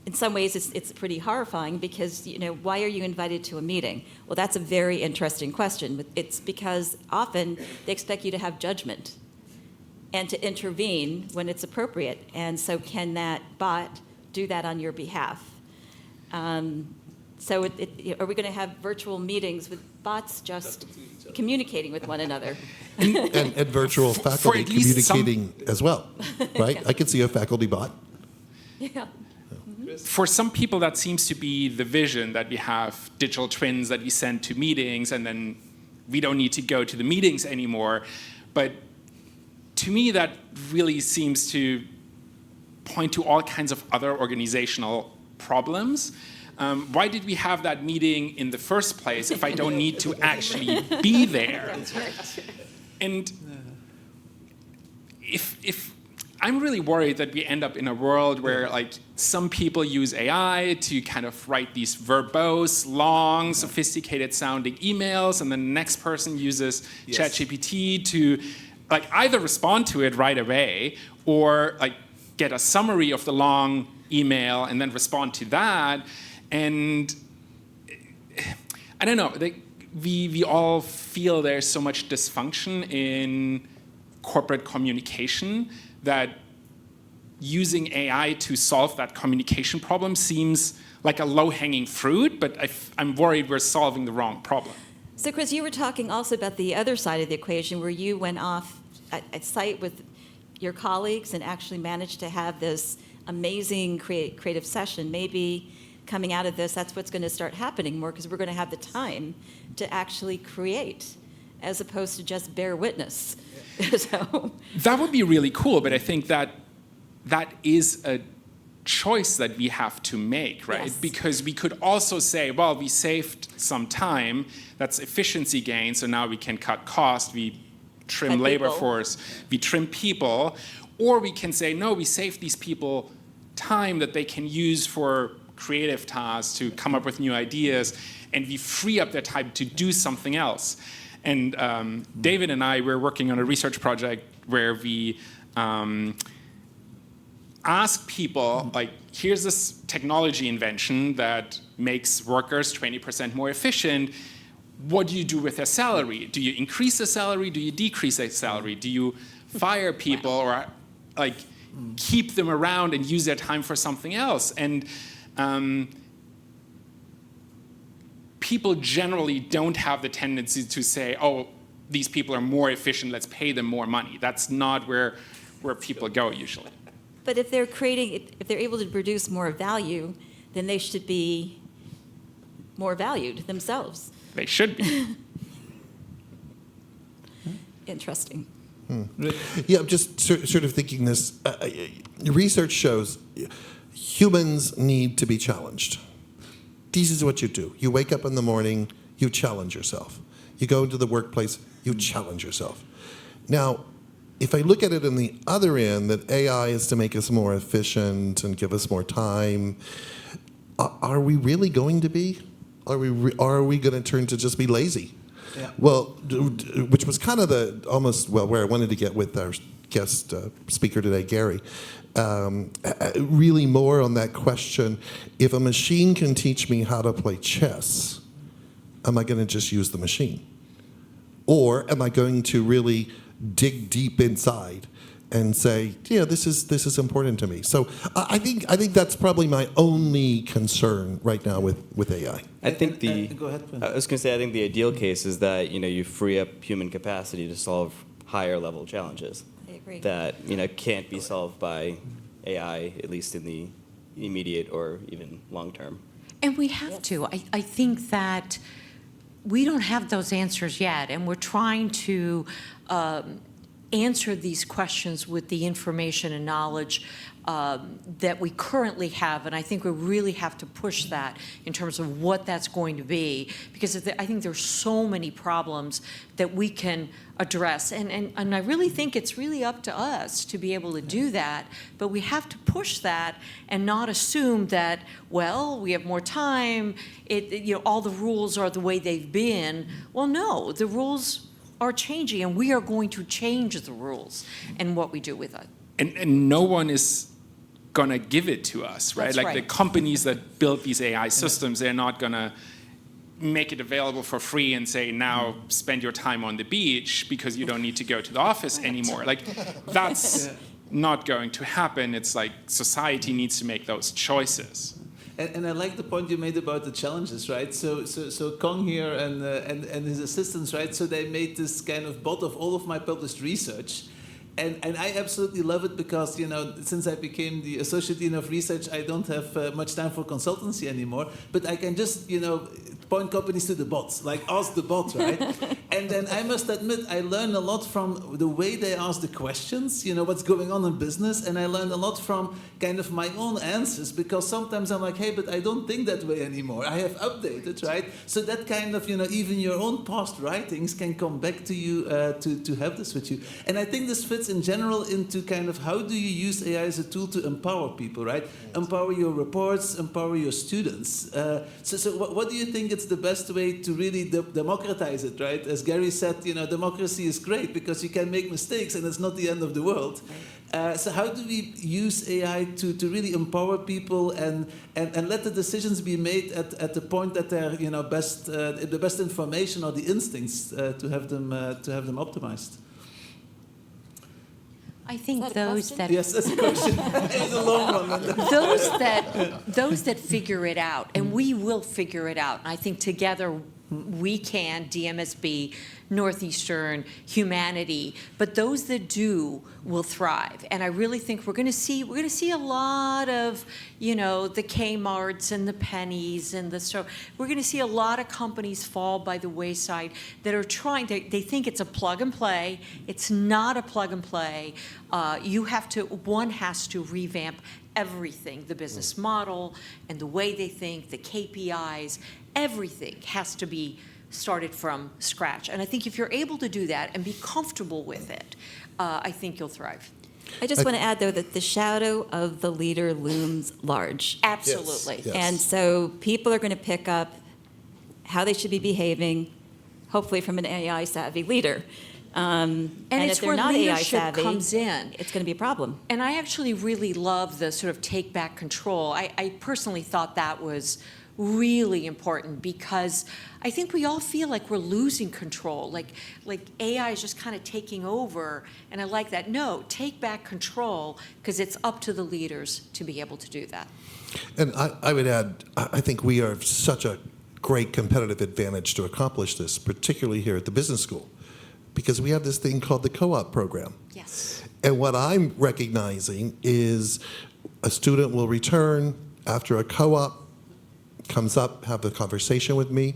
in some ways, it's pretty horrifying because, why are you invited to a meeting? Well, that's a very interesting question. It's because often they expect you to have judgment and to intervene when it's appropriate. And so can that bot do that on your behalf? So are we going to have virtual meetings with bots just communicating with one another? and virtual faculty communicating as well, right? Yeah. I can see a faculty bot. Yeah. For some people, that seems to be the vision, that we have digital twins that we send to meetings, and then we don't need to go to the meetings anymore. But to me, that really seems to point to all kinds of other organizational problems. Why did we have that meeting in the first place if I don't need to actually be there? And if I'm really worried that we end up in a world where like some people use AI to kind of write these verbose, long, sophisticated sounding emails, and then the next person uses ChatGPT to like either respond to it right away or like get a summary of the long email and then respond to that. And I don't know, we all feel there's so much dysfunction in corporate communication that using AI to solve that communication problem seems like a low-hanging fruit, but I'm worried we're solving the wrong problem. So, Chris, you were talking also about the other side of the equation where you went off at site with your colleagues and actually managed to have this amazing creative session. Maybe coming out of this, that's what's going to start happening more because we're going to have the time to actually create as opposed to just bear witness. So. That would be really cool, but I think that is a choice that we have to make, right? Yes. Because we could also say, well, we saved some time, that's efficiency gain, so now we can cut costs, we trim labor force, we trim people, or we can say, no, we saved these people time that they can use for creative tasks to come up with new ideas, and we free up their time to do something else. And David and I were working on a research project where we ask people, like, here's this technology invention that makes workers 20% more efficient. What do you do with their salary? Do you increase their salary? Do you decrease their salary? Do you fire people or like keep them around and use their time for something else? And people generally don't have the tendency to say, oh, these people are more efficient, let's pay them more money. That's not where people go usually. But if they're able to produce more value, then they should be more valued themselves. They should be. Interesting. Yeah, I'm just sort of thinking this. Research shows humans need to be challenged. This is what you do. You wake up in the morning, you challenge yourself. You go into the workplace, you challenge yourself. Now, if I look at it on the other end, that AI is to make us more efficient and give us more time, are we really going to be? Are we going to turn to just be lazy? Yeah. Well, which was kind of where I wanted to get with our guest speaker today, Gary. Really more on that question, if a machine can teach me how to play chess, am I going to just use the machine? Or am I going to really dig deep inside and say, yeah, this is important to me? So I think that's probably my only concern right now with AI. I think go ahead, please. I was going to say, I think the ideal case is that you free up human capacity to solve higher level challenges I agree. that can't be solved by AI, at least in the immediate or even long term. And we have to. I think that we don't have those answers yet, and we're trying to answer these questions with the information and knowledge that we currently have, and I think we really have to push that in terms of what that's going to be, because I think there's so many problems that we can address, and I really think it's really up to us to be able to do that, but we have to push that and not assume that, well, we have more time, all the rules are the way they've been. Well, no, the rules are changing, and we are going to change the rules and what we do with it. And no one is going to give it to us, right? That's like right. the companies that build these AI systems, they're not going to make it available for free and say, now spend your time on the beach because you don't need to go to the office anymore. Like, that's not going to happen. It's like society needs to make those choices. And I like the point you made about the challenges, right? So Kong here and his assistants, right? So they made this kind of bot of all of my published research. And I absolutely love it because, since I became the Associate Dean of Research, I don't have much time for consultancy anymore. But I can just, point companies to the bots, like ask the bot, right? And then I must admit, I learned a lot from the way they ask the questions, what's going on in business, and I learned a lot from kind of my own answers, because sometimes I'm like, hey, but I don't think that way anymore. I have updated, right? So that kind of, even your own past writings can come back to you to have this with you. And I think this fits in general into kind of how do you use AI as a tool to empower people, right? Empower your reports, empower your students. So what do you think is the best way to really democratize it, right? As Gary said, democracy is great because you can make mistakes and it's not the end of the world. So how do we use AI to really empower people and let the decisions be made at the point that they're best the best information or the instincts to have them optimized? I think those that yes, that's a question. It's a long one. those that figure it out, and we will figure it out. And I think together we can, DMSB, Northeastern, humanity, but those that do will thrive. And I really think we're going to see a lot of, the Kmarts and the Pennies and the store. We're going to see a lot of companies fall by the wayside that are trying. They think it's a plug and play. It's not a plug and play. One has to revamp everything, the business model and the way they think, the KPIs, everything has to be started from scratch. And I think if you're able to do that and be comfortable with it, I think you'll thrive. I just want to add, though, that the shadow of the leader looms large. Absolutely. Yes. And so people are going to pick up how they should be behaving, hopefully from an AI-savvy leader. And it's if they're where not leadership AI-savvy, comes in. it's going to be a problem. And I actually really love the sort of take back control. I personally thought that was really important because I think we all feel like we're losing control, like AI is just kind of taking over, and I like that. No, take back control, because it's up to the leaders to be able to do that. And I would add, I think we are such a great competitive advantage to accomplish this, particularly here at the business school, because we have this thing called the co-op program. Yes. And what I'm recognizing is a student will return after a co-op, comes up, have a conversation with me,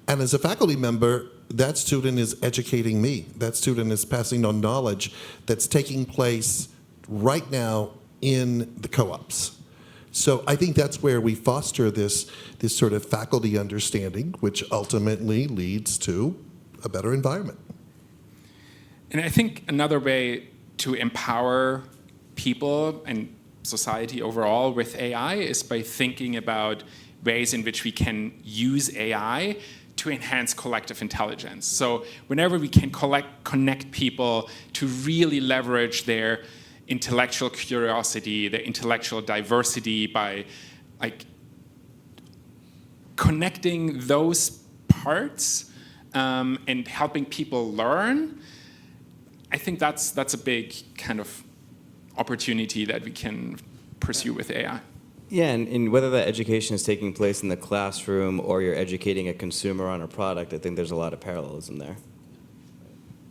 and as a faculty member, that student is educating me. That student is passing on knowledge that's taking place right now in the co-ops. So I think that's where we foster this sort of faculty understanding, which ultimately leads to a better environment. And I think another way to empower people and society overall with AI is by thinking about ways in which we can use AI to enhance collective intelligence. So whenever we can connect people to really leverage their intellectual curiosity, their intellectual diversity by connecting those parts and helping people learn, I think that's a big kind of opportunity that we can pursue with AI. Yeah, and whether that education is taking place in the classroom or you're educating a consumer on a product, I think there's a lot of parallelism there.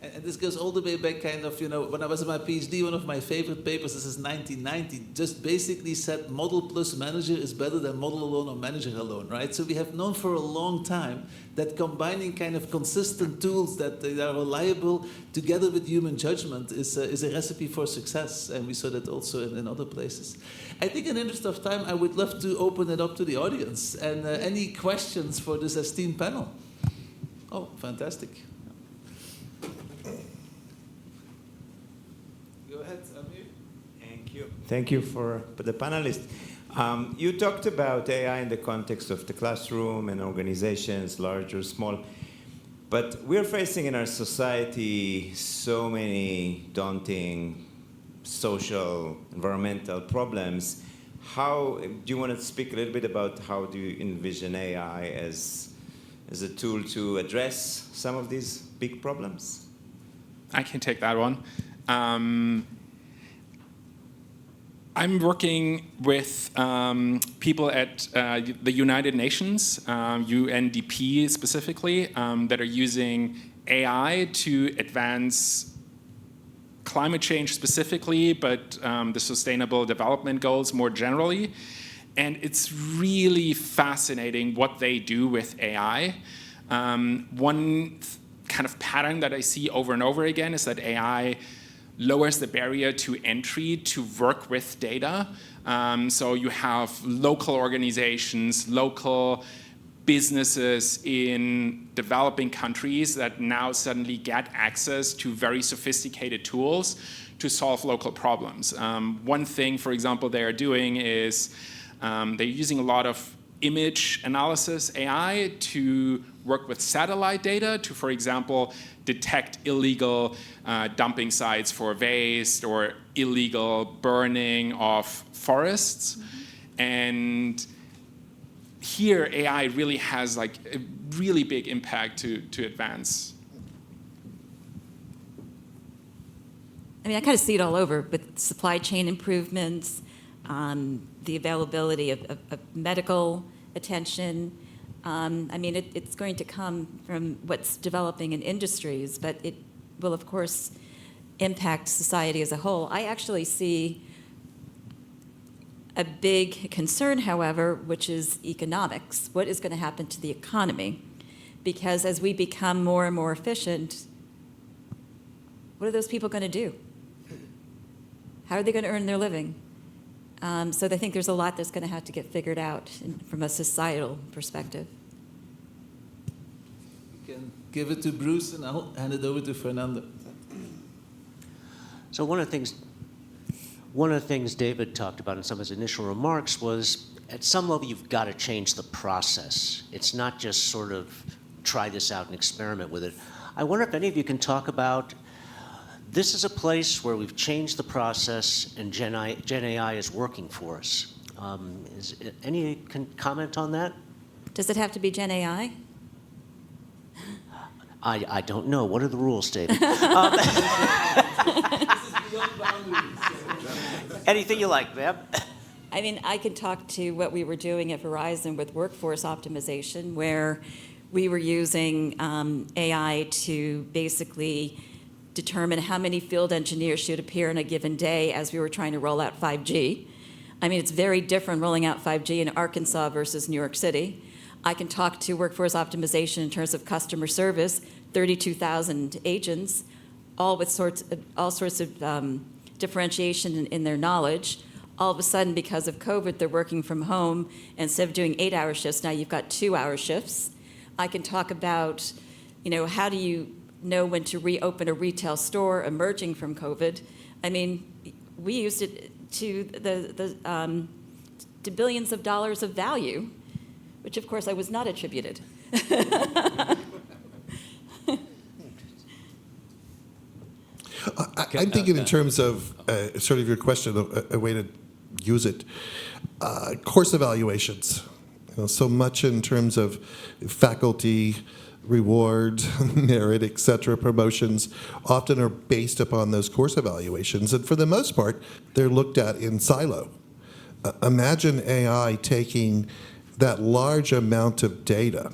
And this goes all the way back kind of, when I was in my PhD, one of my favorite papers, this is 1990, just basically said model plus manager is better than model alone or manager alone, right? So we have known for a long time that combining kind of consistent tools that are reliable together with human judgment is a recipe for success. And we saw that also in other places. I think in the interest of time, I would love to open it up to the audience. And any questions for this esteemed panel? Oh, fantastic. Go ahead, Amir. Thank you. Thank you for the panelists. You talked about AI in the context of the classroom and organizations, large or small. But we're facing in our society so many daunting social, environmental problems. How do you want to speak a little bit about how do you envision AI as a tool to address some of these big problems? I can take that one. I'm working with people at the United Nations, UNDP specifically, that are using AI to advance climate change specifically, but the Sustainable Development Goals more generally. And it's really fascinating what they do with AI. One kind of pattern that I see over and over again is that AI lowers the barrier to entry to work with data. So you have local organizations, local businesses in developing countries that now suddenly get access to very sophisticated tools to solve local problems. One thing, for example, they are doing is they're using a lot of image analysis AI to work with satellite data to, for example, detect illegal dumping sites for waste or illegal burning of forests. And here, AI really has like a really big impact to advance. I mean, I kind of see it all over with supply chain improvements, the availability of medical attention. I mean, it's going to come from what's developing in industries, but it will, of course, impact society as a whole. I actually see a big concern, however, which is economics. What is going to happen to the economy? Because as we become more and more efficient, what are those people going to do? How are they going to earn their living? So I think there's a lot that's going to have to get figured out from a societal perspective. You can give it to Bruce, and I'll hand it over to Fernando. So one of the things David talked about in some of his initial remarks was, at some level, you've got to change the process. It's not just sort of try this out and experiment with it. I wonder if any of you can talk about, this is a place where we've changed the process and Gen AI is working for us. Any can comment on that? Does it have to be Gen AI? I don't know. What are the rules, David? Anything you like, ma'am. I mean, I can talk to what we were doing at Verizon with workforce optimization, where we were using AI to basically determine how many field engineers should appear in a given day as we were trying to roll out 5G. I mean, it's very different rolling out 5G in Arkansas versus New York City. I can talk to workforce optimization in terms of customer service, 32,000 agents, all sorts of differentiation in their knowledge. All of a sudden, because of COVID, they're working from home. Instead of doing 8-hour shifts, now you've got 2-hour shifts. I can talk about, how do you know when to reopen a retail store emerging from COVID? I mean, we used it to to billions of dollars of value, which of course I was not attributed. I'm thinking in terms of sort of your question, a way to use it. Course evaluations. So much in terms of faculty, reward, merit, et cetera, promotions often are based upon those course evaluations. And for the most part, they're looked at in silo. Imagine AI taking that large amount of data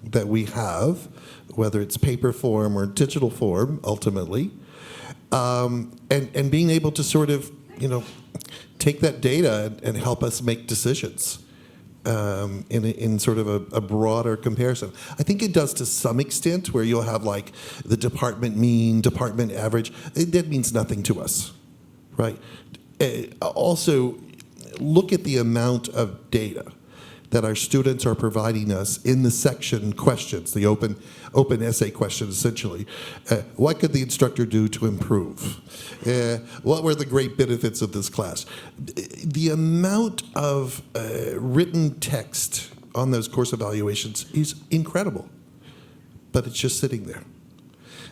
that we have, whether it's paper form or digital form, ultimately, and being able to sort of, take that data and help us make decisions in sort of a broader comparison. I think it does to some extent, where you'll have like the department mean, department average. That means nothing to us, right? Also, look at the amount of data that our students are providing us in the section questions, the open essay questions, essentially. What could the instructor do to improve? What were the great benefits of this class? The amount of written text on those course evaluations is incredible, but it's just sitting there.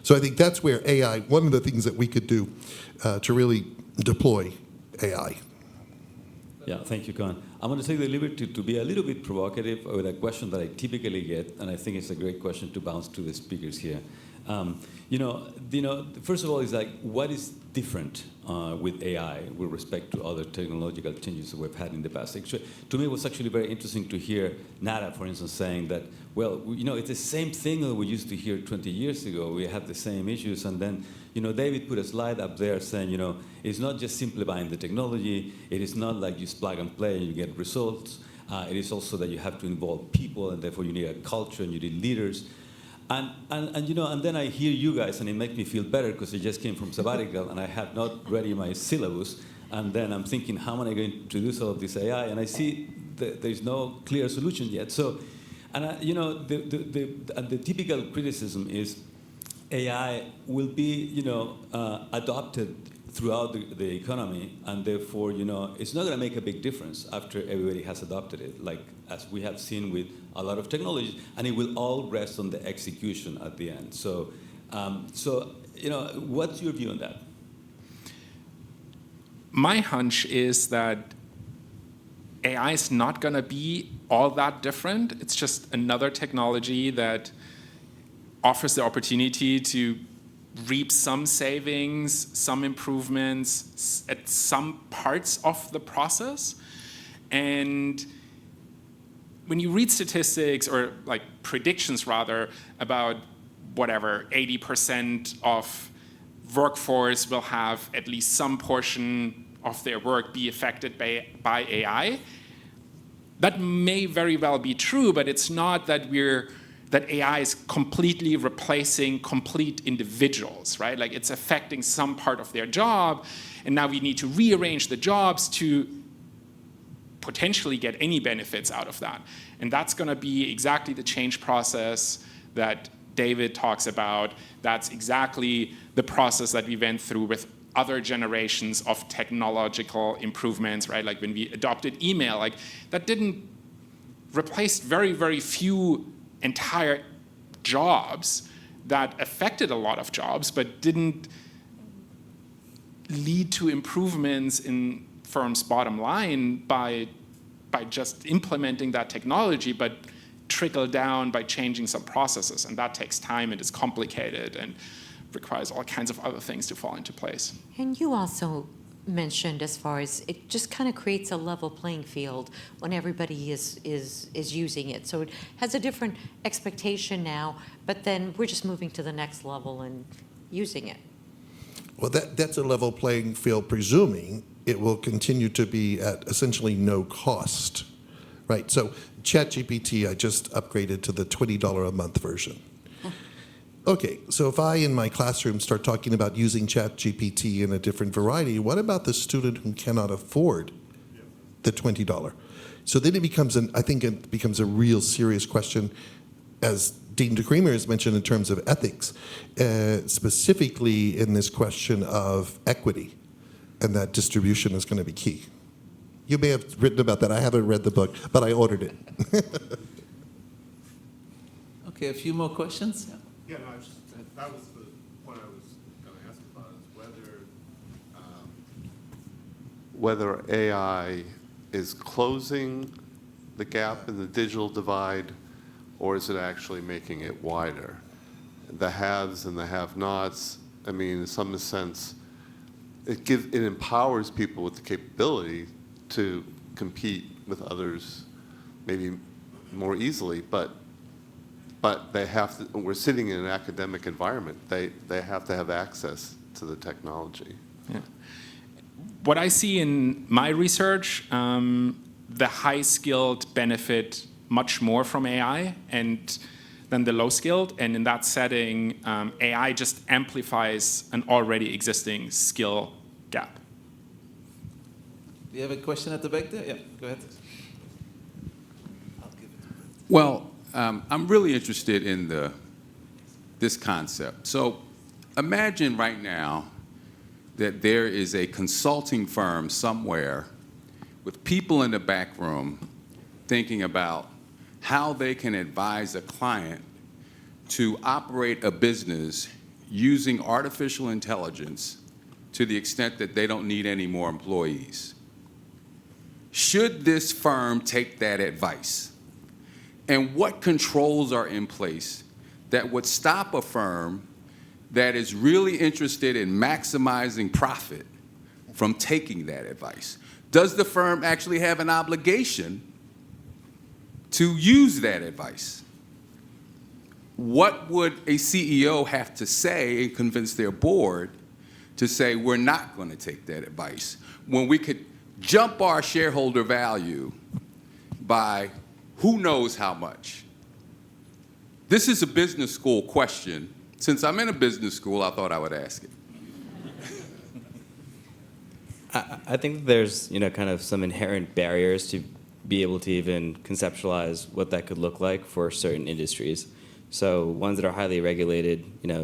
So I think that's where AI, one of the things that we could do to really deploy AI. Yeah, thank you, Con. I'm going to take the liberty to be a little bit provocative with a question that I typically get, and I think it's a great question to bounce to the speakers here. First of all, it's like, what is different with AI with respect to other technological changes that we've had in the past? Actually, to me, it was actually very interesting to hear Nada, for instance, saying that, well, it's the same thing that we used to hear 20 years ago. We had the same issues, and then, David put a slide up there saying, it's not just simply buying the technology. It is not like you just plug and play and you get results. It is also that you have to involve people, and therefore you need a culture and you need leaders. And then I hear you guys, and it makes me feel better because I just came from sabbatical and I had not ready my syllabus. And then I'm thinking, how am I going to introduce all of this AI? And I see that there's no clear solution yet. So, the typical criticism is AI will be, adopted throughout the economy, and therefore, it's not going to make a big difference after everybody has adopted it, like as we have seen with a lot of technologies, and it will all rest on the execution at the end. So, what's your view on that? My hunch is that AI is not going to be all that different. It's just another technology that offers the opportunity to reap some savings, some improvements at some parts of the process. And when you read statistics, or like predictions rather, about whatever, 80% of workforce will have at least some portion of their work be affected by AI, that may very well be true, but it's not that AI is completely replacing complete individuals, right? Like, it's affecting some part of their job, and now we need to rearrange the jobs to potentially get any benefits out of that. And that's going to be exactly the change process that David talks about. That's exactly the process that we went through with other generations of technological improvements, right? Like when we adopted email, like that didn't replace very, very few entire jobs. That affected a lot of jobs, but didn't lead to improvements in firms' bottom line by just implementing that technology, but trickle down by changing some processes. And that takes time, and it's complicated, and requires all kinds of other things to fall into place. And you also mentioned, as far as it just kind of creates a level playing field when everybody is using it. So it has a different expectation now, but then we're just moving to the next level and using it. Well, that's a level playing field, presuming it will continue to be at essentially no cost, right? So ChatGPT, I just upgraded to the $20 a month version. Okay, so if I in my classroom start talking about using ChatGPT in a different variety, what about the student who cannot afford the $20? So then it becomes I think it becomes a real serious question, as Dean DeCremer has mentioned, in terms of ethics, specifically in this question of equity, and that distribution is going to be key. You may have written about that. I haven't read the book, but I ordered it. Okay, a few more questions? Yeah, no, that was the point I was going to ask about, is whether AI is closing the gap in the digital divide, or is it actually making it wider? The haves and the have-nots, I mean, in some sense, it empowers people with the capability to compete with others maybe more easily, but they have to, we're sitting in an academic environment. They have to have access to the technology. Yeah. What I see in my research, the high-skilled benefit much more from AI than the low-skilled. And in that setting, AI just amplifies an already existing skill gap. Do you have a question at the back there? Yeah, go ahead. Well, I'm really interested in this concept. So imagine right now that there is a consulting firm somewhere with people in the back room thinking about how they can advise a client to operate a business using artificial intelligence to the extent that they don't need any more employees. Should this firm take that advice? And what controls are in place that would stop a firm that is really interested in maximizing profit from taking that advice? Does the firm actually have an obligation to use that advice? What would a CEO have to say and convince their board to say, we're not going to take that advice, when we could jump our shareholder value by who knows how much? This is a business school question. Since I'm in a business school, I thought I would ask it. I think that there's, kind of some inherent barriers to be able to even conceptualize what that could look like for certain industries. So ones that are highly regulated,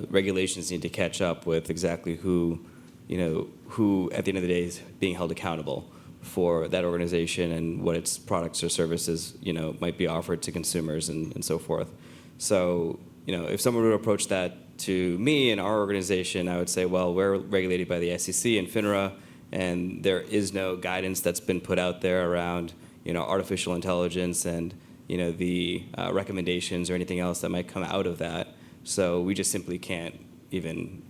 regulations need to catch up with exactly who at the end of the day is being held accountable for that organization and what its products or services, might be offered to consumers and so forth. So, if someone would approach that to me and our organization, I would say, well, we're regulated by the SEC and FINRA, and there is no guidance that's been put out there around, artificial intelligence and, the recommendations or anything else that might come out of that. So we just simply can't even,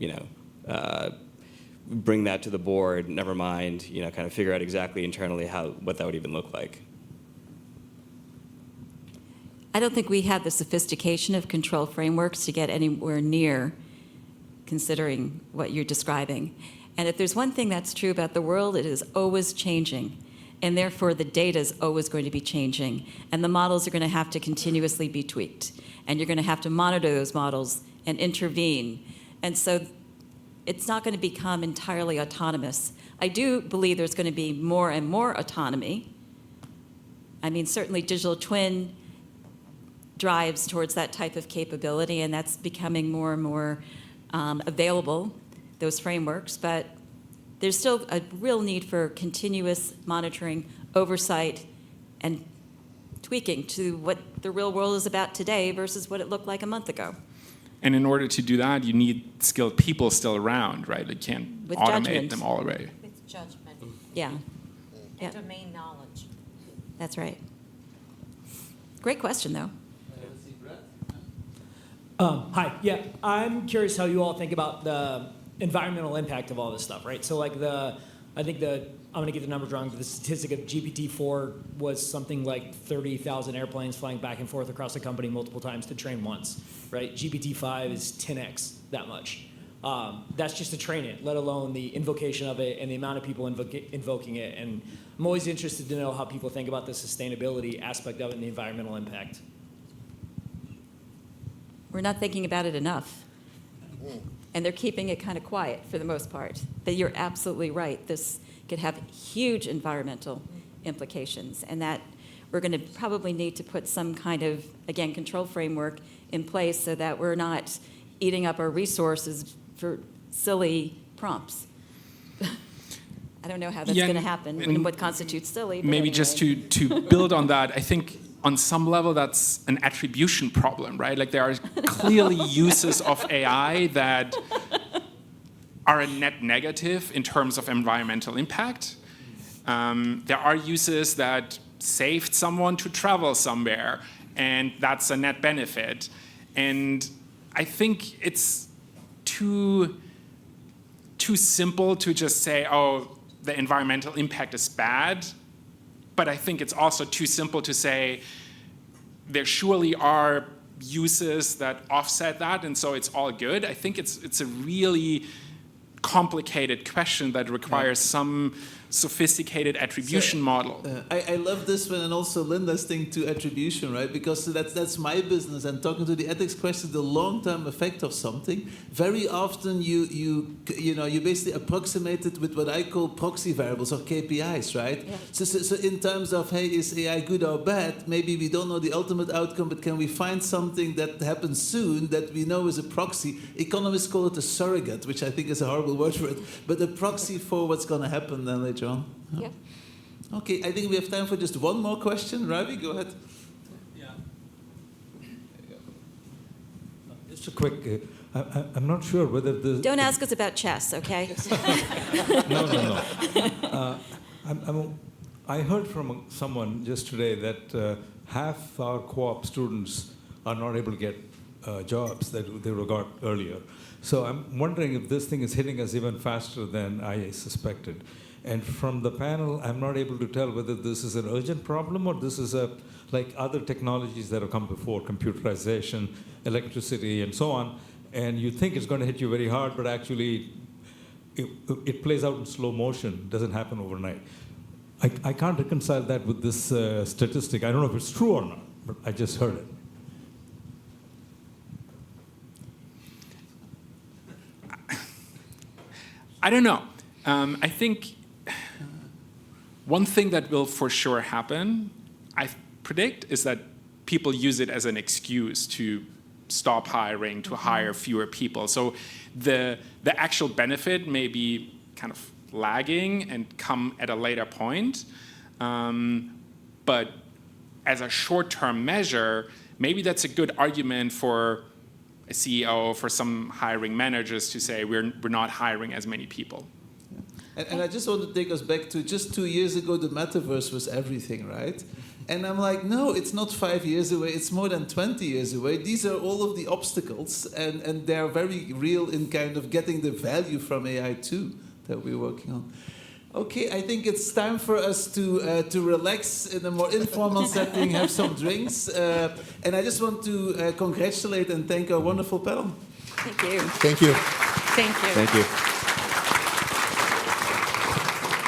bring that to the board, never mind, kind of figure out exactly internally what that would even look like. I don't think we have the sophistication of control frameworks to get anywhere near considering what you're describing. And if there's one thing that's true about the world, it is always changing. And therefore, the data is always going to be changing. And the models are going to have to continuously be tweaked. And you're going to have to monitor those models and intervene. And so it's not going to become entirely autonomous. I do believe there's going to be more and more autonomy. I mean, certainly digital twin drives towards that type of capability, and that's becoming more and more available, those frameworks. But there's still a real need for continuous monitoring, oversight, and tweaking to what the real world is about today versus what it looked like a month ago. And in order to do that, you need skilled people still around, right? You can't With automate judgment. them all away. With judgment. Yeah. And domain knowledge. That's right. Great question, though. Hi, yeah, I'm curious how you all think about the environmental impact of all this stuff, right? So like I'm gonna get the numbers wrong, but the statistic of GPT-4 was something like 30,000 airplanes flying back and forth across the company multiple times to train once, right? GPT-5 is 10x that much. That's just to train it, let alone the invocation of it and the amount of people invoking it. And I'm always interested to know how people think about the sustainability aspect of it and the environmental impact. We're not thinking about it enough. And they're keeping it kind of quiet for the most part. But you're absolutely right. This could have huge environmental implications, and that we're going to probably need to put some kind of, again, control framework in place so that we're not eating up our resources for silly prompts. I don't know how that's going to happen and what constitutes silly. But Maybe anyway. just to build on that, I think on some level that's an attribution problem, right? Like there are clearly uses of AI that are a net negative in terms of environmental impact. There are uses that saved someone to travel somewhere, and that's a net benefit. And I think it's too simple to just say, oh, the environmental impact is bad. But I think it's also too simple to say there surely are uses that offset that, and so it's all good. I think it's a really complicated question that requires some sophisticated attribution model. I love this one, and also Linda's thing to attribution, right? Because that's my business, and talking to the ethics question, the long-term effect of something. Very often you basically approximate it with what I call proxy variables or KPIs, right? Yeah. So in terms of, hey, is AI good or bad? Maybe we don't know the ultimate outcome, but can we find something that happens soon that we know is a proxy? Economists call it a surrogate, which I think is a horrible word for it, but a proxy for what's going to happen then later on. Yeah. Okay, I think we have time for just one more question. Ravi, go ahead. Yeah. Just a quick, I'm not sure whether the... Don't ask us about chess, okay? No. I heard from someone just today that half our co-op students are not able to get jobs that they got earlier. So I'm wondering if this thing is hitting us even faster than I suspected. And from the panel, I'm not able to tell whether this is an urgent problem or this is like other technologies that have come before, computerization, electricity, and so on. And you think it's going to hit you very hard, but actually it plays out in slow motion, doesn't happen overnight. I can't reconcile that with this statistic. I don't know if it's true or not, but I just heard it. I don't know. I think one thing that will for sure happen, I predict, is that people use it as an excuse to stop hiring, to hire fewer people. So the actual benefit may be kind of lagging and come at a later point. But as a short-term measure, maybe that's a good argument for a CEO, for some hiring managers to say we're not hiring as many people. And I just want to take us back to just 2 years ago, the metaverse was everything, right? And I'm like, no, it's not 5 years away, it's more than 20 years away. These are all of the obstacles, and they're very real in kind of getting the value from AI too that we're working on. Okay, I think it's time for us to relax in a more informal setting, have some drinks. And I just want to congratulate and thank our wonderful panel. Thank you. Thank you. Thank you. Thank you.